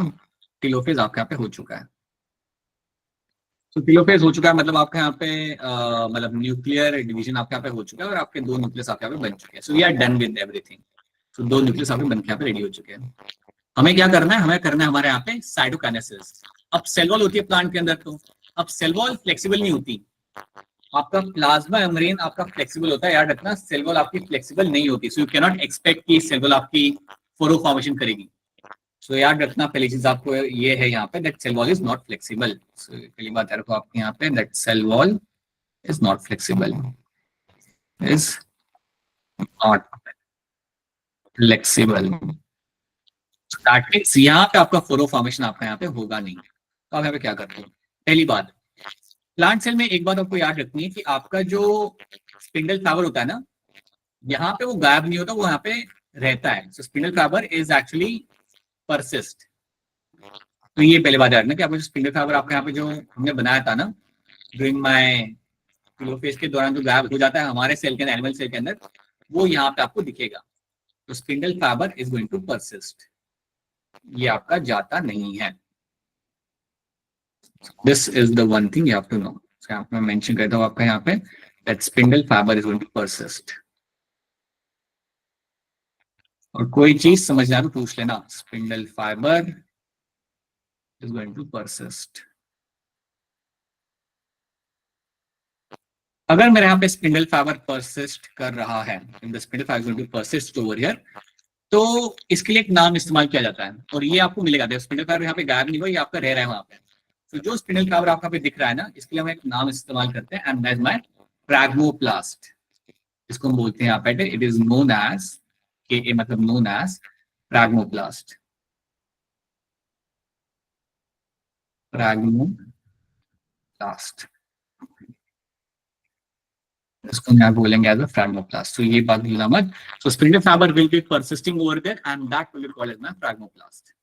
टेलोफेज आपके यहाँ पे हो चुका है। तो टेलोफेज हो चुका है मतलब आपके यहाँ पे मतलब न्यूक्लियर डिवीजन आपके यहाँ पे हो चुका है और आपके दो न्यूक्लियस आपके यहाँ पे बन चुके हैं। So we are done with everything. तो दो न्यूक्लियस आपके बन के यहाँ पे रेडी हो चुके हैं। हमें क्या करना है, हमें करना है हमारे यहाँ पे साइटोकाइनेसिस। अब सेल वॉल होती है प्लांट के अंदर, तो अब सेल वॉल फ्लेक्सिबल नहीं होती, आपका प्लाज्मा मेम्ब्रेन आपका फ्लेक्सिबल होता है, याद रखना सेल वॉल आपकी फ्लेक्सिबल नहीं होती। सो यू कैन नॉट एक्सपेक्ट कि सेल वॉल आपकी फोरो फॉर्मेशन करेगी। सो याद रखना पहली चीज आपको ये है यहाँ पे, that cell wall is not flexible. So पहली बात रखो आपके यहाँ पे, that cell wall is not flexible, is not flexible. That means यहाँ पे आपका फोरो फॉर्मेशन आपका यहाँ पे होगा नहीं। तो आप यहाँ पे क्या करते हो, पहली बात प्लांट सेल में एक बात आपको याद रखनी है कि आपका जो स्पिंडल फाइबर होता है ना, यहाँ पे वो गायब नहीं होता, वो यहाँ पे रहता है। So spindle fibre is actually persist, तो ये पहले बात है ना कि आपको स्पिंडल फाइबर आपके यहाँ पे जो हमने बनाया था ना ड्यूरिंग माय टेलोफेज के दौरान जो गायब हो जाता है हमारे सेल के अंदर, एनिमल सेल के अंदर, वो यहाँ पे आपको दिखेगा। तो spindle fibre is going to persist, ये आपका जाता नहीं है। This is the one thing you have to know. मैं मेंशन करता हूँ आपका यहाँ पे that spindle fibre is going to persist. और कोई चीज समझना तो पूछ लेना, spindle fibre is going to persist. अगर मेरे यहाँ पे स्पिंडल फाइबर परसिस्ट कर रहा है, the spindle fibre is going to persist over here, तो इसके लिए एक नाम इस्तेमाल किया जाता है और ये आपको मिलेगा। स्पिंडल फाइबर यहाँ पे गायब नहीं हुआ, ये आपका रह रहा है वहां पे। तो जो स्पिंडल फाइबर आपका पे दिख रहा है ना, इसके लिए हम एक नाम इस्तेमाल करते हैं एंड दैट इज माय फ्रैग्मोप्लास्ट। इसको हम बोलते हैं यहाँ पे, इट इज नोन एज के, मतलब नोन एज फ्रैग्मोप्लास्ट। फ्रैग्मोप्लास्ट इसको हम बोलेंगे एज अ फ्रैग्मोप्लास्ट। तो ये बात भूलना मत। So spindle fibre will be persisting over there and that will be called as my phragmoplast.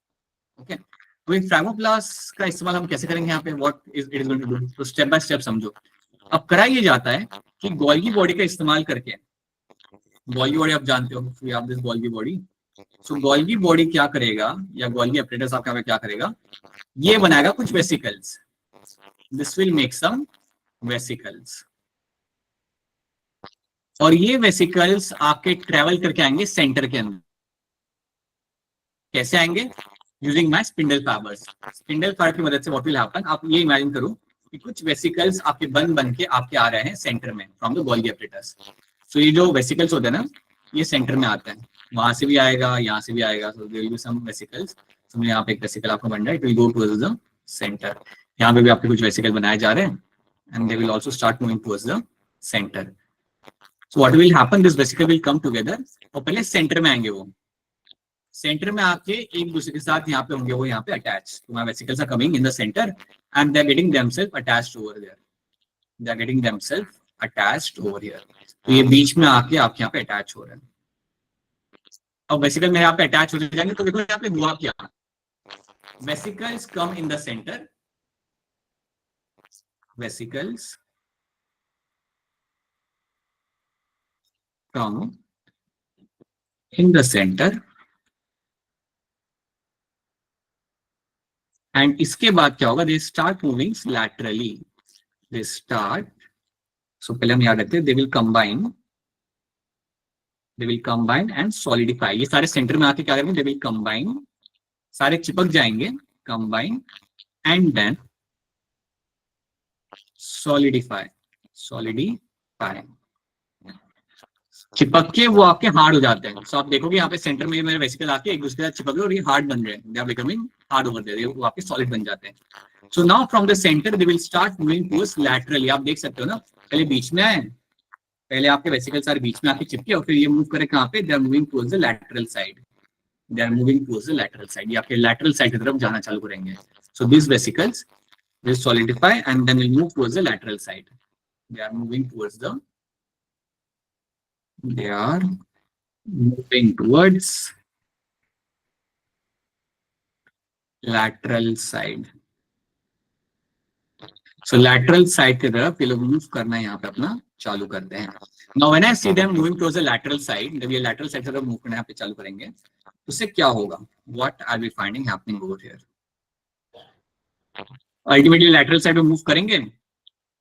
Okay, तो इस फ्रैग्मोप्लास्ट का इस्तेमाल हम कैसे करेंगे यहाँ पे, what is it is going to do. तो स्टेप बाय स्टेप समझो। अब करा ये जाता है कि गोल्गी बॉडी का इस्तेमाल करके, गोल्गी बॉडी आप जानते हो, we have this Golgi body. So Golgi body क्या करेगा, या गोल्गी अपरेटस आपका क्या करेगा, ये बनाएगा कुछ vesicles. This will make some vesicles, और ये वेसिकल्स आपके ट्रेवल करके आएंगे सेंटर के अंदर। कैसे आएंगे, using my spindle fibres. Spindle fibre की मदद से व्हाट विल हैपन, आप ये इमेजिन करो कि कुछ वेसिकल्स आपके बन के आपके आ रहे हैं सेंटर में फ्रॉम द गोल्गी अपरेटस। सो ये जो वेसिकल्स होते हैं ना, ये सेंटर में आते हैं, वहां से भी आएगा, यहाँ से भी आएगा। So there will be some vesicles. समझो यहाँ पे एक वेसिकल आपका बन रहा है, it will go towards the centre. यहाँ पे भी आपके कुछ वेसिकल बनाए जा रहे हैं and they will also start moving towards the centre. So what will happen, this vesicle will come together, और पहले सेंटर में आएंगे। वो सेंटर में आके एक दूसरे के साथ यहाँ पे होंगे, वो यहाँ पे अटैच। तो my vesicles are coming in the centre and they are getting themselves attached over there, they are getting themselves attached over here. तो ये बीच में आके आपके यहाँ पे अटैच हो रहे हैं। अब वेसिकल में यहाँ पे अटैच हो जाएंगे, तो देखो यहाँ पे हुआ क्या, vesicles come in the centre, vesicles come in the centre, and इसके बाद क्या होगा, they start moving laterally, they start. So पहले हम याद रखते हैं, they will combine and solidify. ये सारे सेंटर में आके क्या करेंगे, दे विल कंबाइन, सारे चिपक जाएंगे, कंबाइन एंड देन सॉलिडिफाई। चिपक के वो आपके हार्ड हो जाते हैं। सो आप देखोगे यहाँ पे सेंटर में मेरे वेसिकल आके एक दूसरे के साथ चिपक गए और ये हार्ड बन रहे हैं, they are becoming hard over there, वो आपके सॉलिड बन जाते हैं। So now from the centre they will start moving towards laterally. आप देख सकते हो ना, पहले बीच में आए, पहले आपके वेसिकल सारे बीच में आके चिपके और फिर ये मूव करे कहाँ पे, they are moving towards the lateral side, they are moving towards the lateral side. ये आपके लैटरल साइड की तरफ जाना चालू करेंगे। So this vesicles will solidify and then will move towards the lateral side. They are moving towards lateral side. So lateral side की तरफ ये लोग मूव करना यहाँ पे अपना चालू करते हैं। Now when I see them moving towards the lateral side, जब ये lateral side की तरफ मूव करना यहाँ पे चालू करेंगे, उससे क्या होगा? What are we finding happening over here? Ultimately lateral side में मूव करेंगे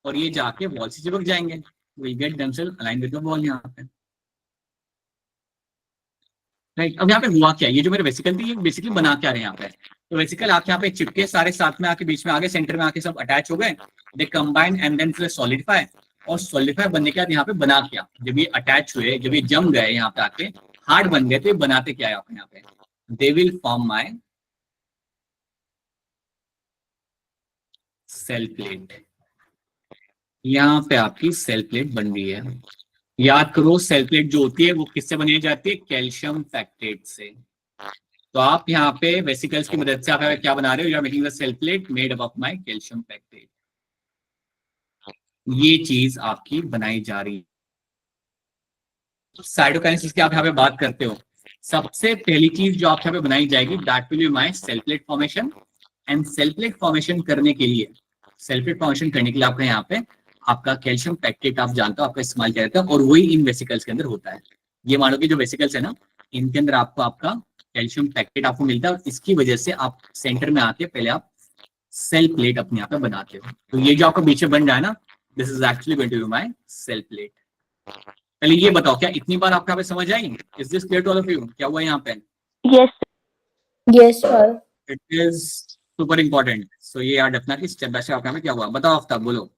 और ये जाके वॉल से चिपक जाएंगे, will get themselves align with the wall यहाँ पे, राइट। अब यहाँ पे हुआ क्या, ये जो मेरे वेसिकल थी ये बेसिकली बना क्या रहे हैं यहाँ पे, तो वेसिकल आके यहाँ पे चिपके सारे साथ में आके बीच में आगे सेंटर में आके सब अटैच हो गए, दे कंबाइन एंड देन फिर सॉलिडिफाई, और सॉलिडिफाई बनने के बाद यहाँ पे बना क्या, जब ये अटैच हुए, जब ये जम गए यहाँ पे आके हार्ड बन गए, तो ये बनाते क्या है आपने यहाँ पे, they will form my cell plate. यहाँ पे आपकी सेल प्लेट बन रही है। याद करो सेल प्लेट जो होती है वो किससे बनाई जाती है, कैल्शियम फैक्टेट से। तो आप यहाँ पे वेसिकल्स की मदद से आप क्या बना रहे हो, you are making the cell plate made up of my calcium pectate. ये चीज आपकी बनाई जा रही है। साइटोकाइनेसिस की आप यहाँ पे बात करते हो, सबसे पहली चीज जो आप यहाँ पे बनाई जाएगी that will be my cell plate formation, and cell plate formation करने के लिए आपका यहाँ पे आपका कैल्शियम पैक्टेट आप जानते हो आपका इस्तेमाल किया जाता है, और वही इन वेसिकल्स के अंदर होता है। ये मान लो कि जो वेसिकल्स है ना, इनके अंदर आपको आपका कैल्शियम पैक्टेट आपको मिलता है, और इसकी वजह से आप सेंटर में आके पहले आप सेल प्लेट अपने यहाँ पे बनाते हो। तो ये जो आपका पीछे बन रहा है ना, this is actually going to be my cell plate. पहले ये बताओ, क्या इतनी बार आपको यहाँ पे समझ आई? Is this clear to all of you? क्या हुआ यहाँ पे? Yes Yes, sir. It is super important. So ये याद रखना कि स्टेप बाय स्टेप आपके यहाँ पे क्या हुआ। बताओ आफ्ताब, बोलो।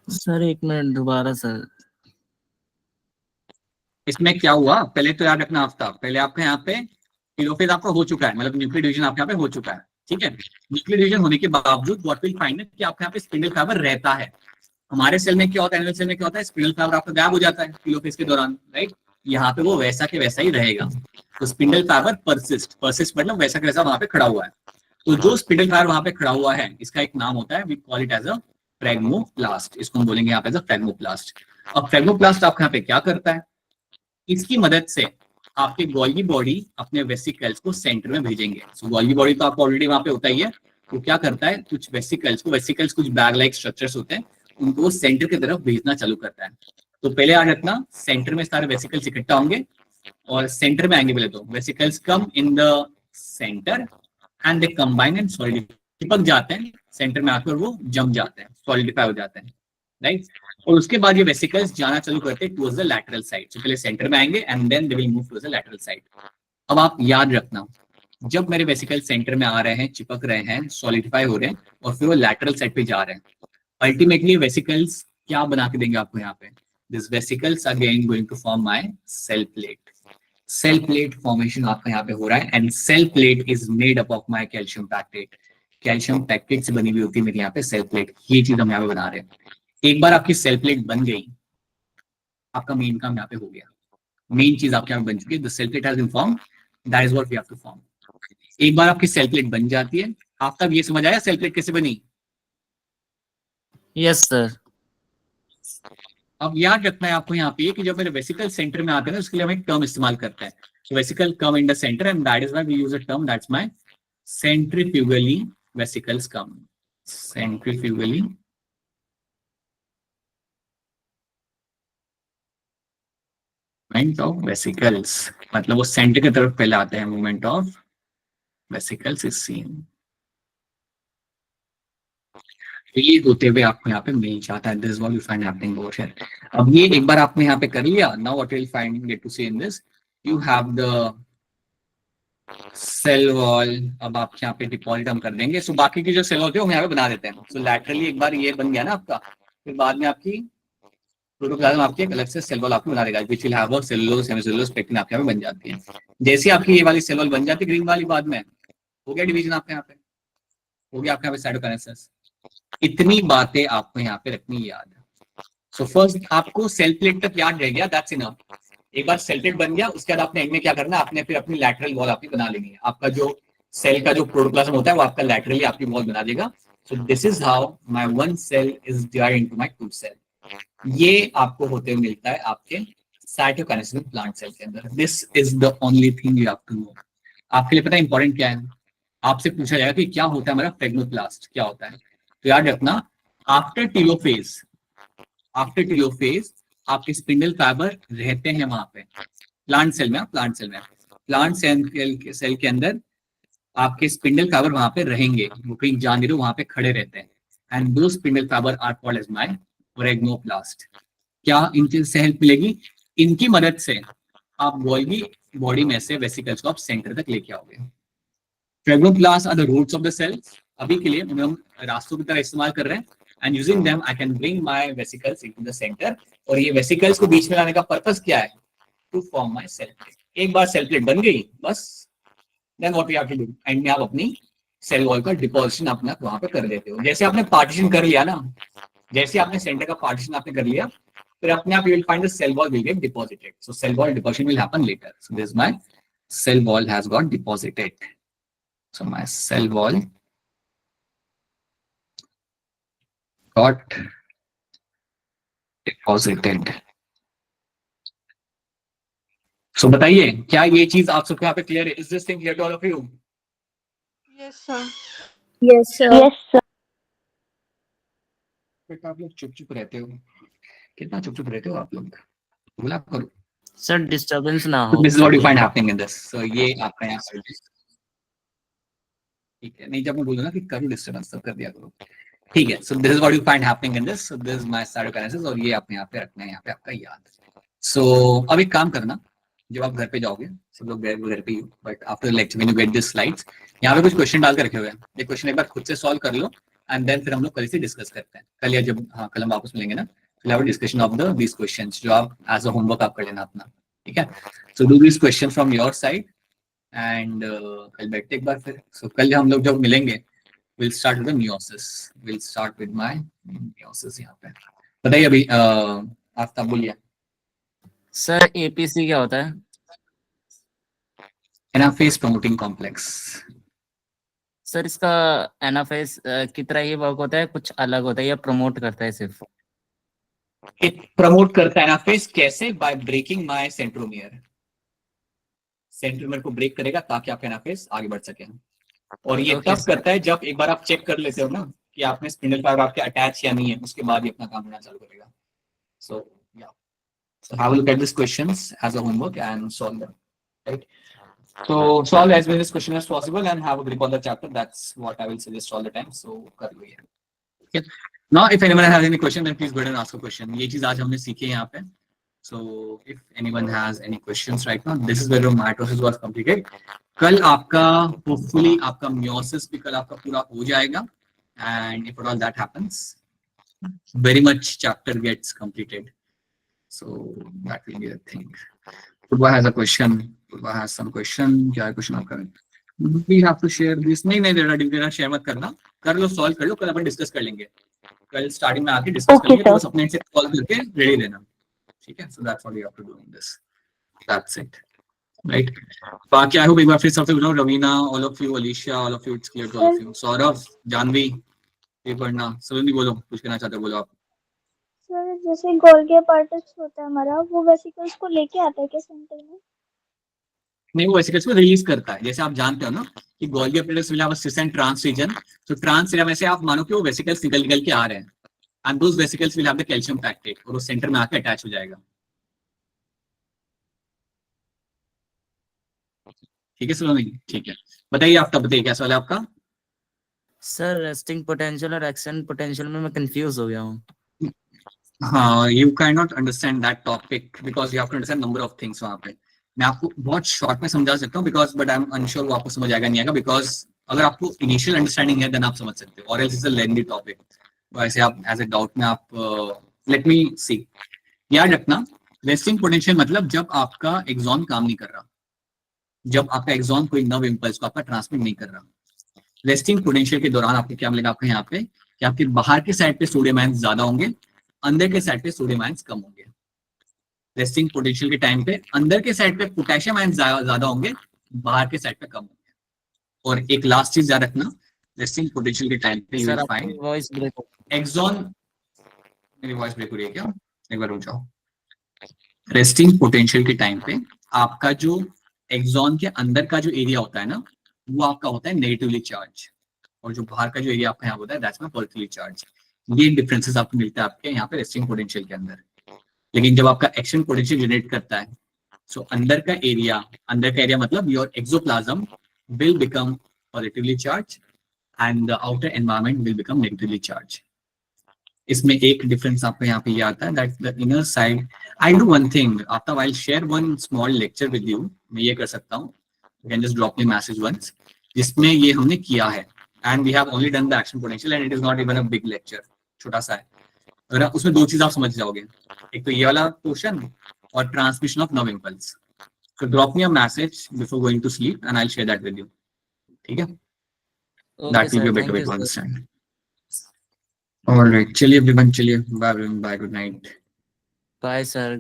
सर 1 मिनट दोबारा सर। इसमें क्या हुआ पहले तो याद रखना आफ्ताब, पहले आपके यहाँ पे टेलोफेज आपका हो चुका है, मतलब न्यूक्लियर डिवीजन आपके यहाँ पे हो चुका है, ठीक है। न्यूक्लियर डिवीजन होने के बावजूद व्हाट विल फाइंड कि आपके यहाँ पे स्पिंडल फाइबर रहता है। हमारे सेल में क्या होता है, एनिमल सेल में क्या होता है, स्पिंडल फाइबर आपका गायब हो जाता है टेलोफेज के दौरान, राइट। यहाँ पे वो वैसा के वैसा ही रहेगा। तो स्पिंडल फाइबर परसिस्ट मतलब वैसा के वैसा वहां पे खड़ा हुआ है। तो जो स्पिंडल फाइबर वहां पे खड़ा हुआ है, इसका एक नाम होता है, we call it as a phragmoplast. इसको हम बोलेंगे यहाँ पे एज अ फ्रैग्मोप्लास्ट। अब फ्रैग्मोप्लास्ट आपके यहाँ पे क्या करता है, इसकी मदद से आपके गोल्गी बॉडी अपने वेसिकल्स को सेंटर में भेजेंगे। सो गोल्गी बॉडी तो आपको ऑलरेडी वहां पे होता ही है। तो क्या करता है, कुछ वेसिकल्स कुछ बैग लाइक स्ट्रक्चर्स होते हैं, उनको सेंटर की तरफ भेजना चालू करता है। तो पहले याद रखना, सेंटर में सारे वेसिकल्स इकट्ठा होंगे और सेंटर में आएंगे। पहले तो vesicles come in the centre and they combine and solidify, चिपक जाते हैं सेंटर में आकर, वो जम जाते हैं, सॉलिडिफाई हो जाते हैं, राइट। और उसके बाद ये वेसिकल्स जाना चालू करते हैं टुवर्ड्स द लैटरल साइड। तो पहले सेंटर में आएंगे and then they will move towards the lateral side. अब आप याद रखना, जब मेरे वेसिकल सेंटर में आ रहे हैं, चिपक रहे हैं, सॉलिडिफाई हो रहे हैं, और फिर वो लैटरल साइड पे जा रहे हैं, अल्टीमेटली वेसिकल्स क्या बना के देंगे आपको यहाँ पे, this vesicles again going to form my cell plate. Cell plate formation आपका यहाँ पे हो रहा है, and cell plate is made up of my calcium pectate. Calcium pectate से बनी हुई होती है मेरे यहाँ पे सेल प्लेट। ये चीज हम यहाँ पे बना रहे हैं। एक बार आपकी सेल प्लेट बन गई, आपका मेन काम यहाँ पे हो गया। मेन चीज आपके यहाँ बन चुकी है, the cell plate has been formed, that is what we have to form. एक बार आपकी सेल प्लेट बन जाती है, आप तब ये समझ आया सेल प्लेट कैसे बनी? Yes sir. अब याद रखना है आपको यहाँ पे कि जब मेरे वेसिकल सेंटर में आते हैं ना, उसके लिए हम एक टर्म इस्तेमाल करते हैं, vesicle come in the centre, and that is why we use a term that's my centrifugally vesicles come. Centrifugally movement of vesicles, मतलब वो सेंटर की तरफ पहले आते हैं, movement of vesicles is seen. ये होते हुए आपको यहाँ पे मिल जाता है, this what you find happening over here. अब ये एक बार आपने यहाँ पे कर लिया, now what you will find gate to see in this, you have the cell wall. अब आप यहाँ पे डिपॉजिट हम कर देंगे। सो बाकी की जो सेल होती है हम यहाँ पे बना देते हैं। सो लैटरली एक बार ये बन गया ना आपका, फिर बाद में आपकी प्रोटोप्लाज्म आपकी एक अलग से सेल वॉल आपको बना देगा, which will have a cellulose semicellulose pectin आपके यहाँ पे बन जाती है। जैसे आपकी ये वाली सेल वॉल बन जाती है ग्रीन वाली, बाद में हो गया डिवीजन आपके यहाँ पे, हो गया आपके यहाँ पे साइटोकाइनेसिस। इतनी बातें आपको यहाँ पे रखनी याद है। सो फर्स्ट आपको सेल प्लेट तक याद रह गया, दैट्स इनफ। एक बार सेल प्लेट बन गया, उसके बाद आपने एंड में क्या करना है, आपने फिर अपनी लैटरल वॉल आपकी बना लेनी है। आपका जो सेल का जो प्रोटोप्लाज्म होता है वो आपका लैटरली आपकी वॉल बना देगा। So this is how my one cell is divided into my two cell. ये आपको होते हुए मिलता है आपके साइटोकाइनेसिस प्लांट सेल के अंदर। This is the only thing you have to know. आपके लिए पता है इंपॉर्टेंट क्या है, आपसे पूछा जाएगा कि क्या होता है हमारा फ्रैग्मोप्लास्ट, क्या होता है। तो याद रखना, आफ्टर टेलोफेज आपके स्पिंडल फाइबर रहते हैं वहां पे प्लांट सेल में। प्लांट सेल के अंदर आपके स्पिंडल फाइबर वहां पे रहेंगे, वो कहीं जा नहीं रहे, वहां पे खड़े रहते हैं, एंड दो spindle fibre are called as my phragmoplast. क्या इनसे हेल्प मिलेगी? इनकी मदद से आप गोल्गी बॉडी में से वेसिकल्स को आप सेंटर तक लेके आओगे। Phragmoplast are the roots of the cell. अभी के लिए हम रास्तों की तरह इस्तेमाल कर रहे हैं, and using them I can bring my vesicles into the centre. और ये वेसिकल्स को बीच में लाने का पर्पस क्या है, to form my cell plate. एक बार सेल प्लेट बन गई बस, then what we have to do, and में आप अपनी सेल वॉल का डिपोजिशन अपना वहां पे कर देते हो। जैसे आपने पार्टीशन कर लिया ना, जैसे आपने सेंटर का पार्टीशन आपने कर लिया, फिर अपने आप you will find the cell wall will get deposited. So cell wall deposition will happen later. So this my cell wall has got deposited. So my cell wall got deposited. So बताइए, क्या ये चीज आप सबको यहाँ पे क्लियर है? Is this thing clear to all of you? Yes, sir. Yes, sir. Yes, sir. बेटा आप लोग चुप चुप रहते हो, कितना चुप चुप रहते हो आप लोग, बोला करो। सर डिस्टरबेंस ना So हो this is what you सब find लोग। happening in this. So ये आपका यहाँ पर ठीक है, नहीं जब मैं बोलूँ ना कि करो डिस्टर्बेंस तब कर दिया करो, ठीक है। So this is what you find happening in this, so this is my start analysis, और ये आपने यहाँ पे रखना है, यहाँ पे आपका याद। सो अब एक काम करना, जब आप घर पे जाओगे, सब लोग घर पे ही, but after lecture when you get this slides, यहाँ पे कुछ क्वेश्चन डाल के रखे हुए हैं, ये क्वेश्चन एक बार खुद से सॉल्व कर लो, एंड देन फिर हम लोग कल से डिस्कस करते हैं, कल या जब हाँ कल हम वापस मिलेंगे ना, फिर have a discussion of the these questions जो आप एज अ होमवर्क आप कर लेना अपना, ठीक है। So do this question from your side, and कल बैठते एक बार फिर। सो कल हम लोग जब मिलेंगे, we'll start with the meiosis. We'll start with my meiosis यहाँ पे। बताइए अभी आफ्ताब बोलिए। सर एपीसी क्या होता है? Anaphase promoting complex. सर इसका एनाफेज की तरह ही वर्क होता है, कुछ अलग होता है या प्रमोट करता है सिर्फ? प्रमोट करता है एनाफेज, कैसे? By breaking my centromere, centromere को ब्रेक करेगा ताकि आपका एनाफेज आगे बढ़ सके, और ये Okay, तब करता है जब एक बार आप चेक कर लेते हो ना कि आपने स्पिंडल फाइबर आपके अटैच या नहीं है, उसके बाद ही अपना काम करना चालू करेगा। सो या so have a look at these questions as a homework and solve them, right? So solve as many question as possible and have a grip on the chapter. That's what I will suggest all the time. So कर लो ये। Okay. Now if anyone has any question, then please go ahead and ask a question. ये चीज आज हमने सीखी है यहाँ पे। So if anyone has any questions right now, this is where mitosis was completed. कल आपका hopefully आपका meiosis भी कल आपका पूरा हो जाएगा, and if at all that happens, very much chapter gets completed. So that will be the thing. Purva has a question. Purva has some question. क्या है question आपका? We have to share this. नहीं डेटा शेयर मत करना, कर लो सॉल्व कर लो, कल अपन डिस्कस कर लेंगे, कल स्टार्टिंग में आके डिस्कस Okay, करेंगे, तो sir. बस अपने से कॉल करके रेडी रहना, ठीक है। So that's what you have to do in this. That's it, right? बाकी आई होप एक बार फिर सबसे बोलो, Raveena, all of you, Alicia, all of you, it's clear to all of you. Saurabh, Janvi, ये पढ़ना, सलोनी बोलो, कुछ कहना चाहते हो बोलो आप। सर जैसे गोल्गी अपार्टस होता है हमारा, वो वेसिकल्स को लेके आता है क्या सेंटर में? नहीं, वो वेसिकल्स को रिलीज करता है, जैसे आप जानते हो ना कि Golgi apparatus will have a cis and trans region, तो ट्रांस रीजन में से आप मानो कि वो वेसिकल्स निकल के आ रहे हैं, and those vesicles will have the calcium pectate, और वो सेंटर में आके अटैच हो जाएगा, ठीक है सलोनी? ठीक है, बताइए आप, तब बताइए क्या सवाल है आपका। सर रेस्टिंग पोटेंशियल और एक्शन पोटेंशियल में मैं कंफ्यूज हो गया हूँ। हाँ, you can not understand that topic because you have to understand number of things. वहां पे मैं आपको बहुत शॉर्ट में समझा सकता हूँ because, but I am unsure वो आपको समझ आएगा नहीं आएगा, बिकॉज अगर आपको इनिशियल अंडरस्टैंडिंग है देन आप समझ सकते हो, और else is a lengthy topic, वैसे आप एज ए डाउट में आप लेट मी सी, याद रखना, रेस्टिंग पोटेंशियल मतलब जब आपका एक्सॉन काम नहीं कर रहा, जब आपका एक्सॉन कोई नर्व इंपल्स को आपका ट्रांसमिट नहीं कर रहा। रेस्टिंग पोटेंशियल के दौरान आपको क्या मिलेगा, आपको यहाँ पे कि आपके बाहर के साइड पे सोडियम आयंस ज्यादा होंगे, अंदर के साइड पे सोडियम आयंस कम होंगे। रेस्टिंग पोटेंशियल के टाइम पे अंदर के साइड पे पोटेशियम आयंस ज्यादा होंगे, बाहर के साइड पे कम होंगे। और एक लास्ट चीज याद रखना, रेस्टिंग पोटेंशियल के टाइम पे यू सर विल आपकी फाइंड वॉइस ब्रेक एक्सॉन। मेरी वॉइस ब्रेक हो रही है क्या? एक बार रुक जाओ। रेस्टिंग पोटेंशियल के टाइम पे आपका जो एक्सॉन के अंदर का जो एरिया होता है ना, वो आपका होता है नेगेटिवली चार्ज, और जो बाहर का जो एरिया आपका यहाँ होता है दैट्स पॉजिटिवली चार्ज। ये डिफरेंसेस आपको मिलता है आपके यहाँ पे रेस्टिंग पोटेंशियल के अंदर। लेकिन जब आपका एक्शन पोटेंशियल जनरेट करता है, सो अंदर का एरिया मतलब your exoplasm will become positively charge and the outer environment will become negatively charge. इसमें एक डिफरेंस आपको यहाँ पे ये आता है that the inner side, I do one thing, after I share one small lecture with you, मैं ये कर सकता हूँ, you can just drop me message once, जिसमें ये हमने किया है, and we have only done the action potential and it is not even a big lecture, छोटा सा है। अगर उसमें दो चीज आप समझ जाओगे, एक तो ये वाला पोर्शन और transmission of nerve impulse. So drop me a message before going to sleep and I'll share that with you. ठीक है? That will be a better way to understand. All right. चलिए everyone, चलिए. Bye, good night. Bye sir.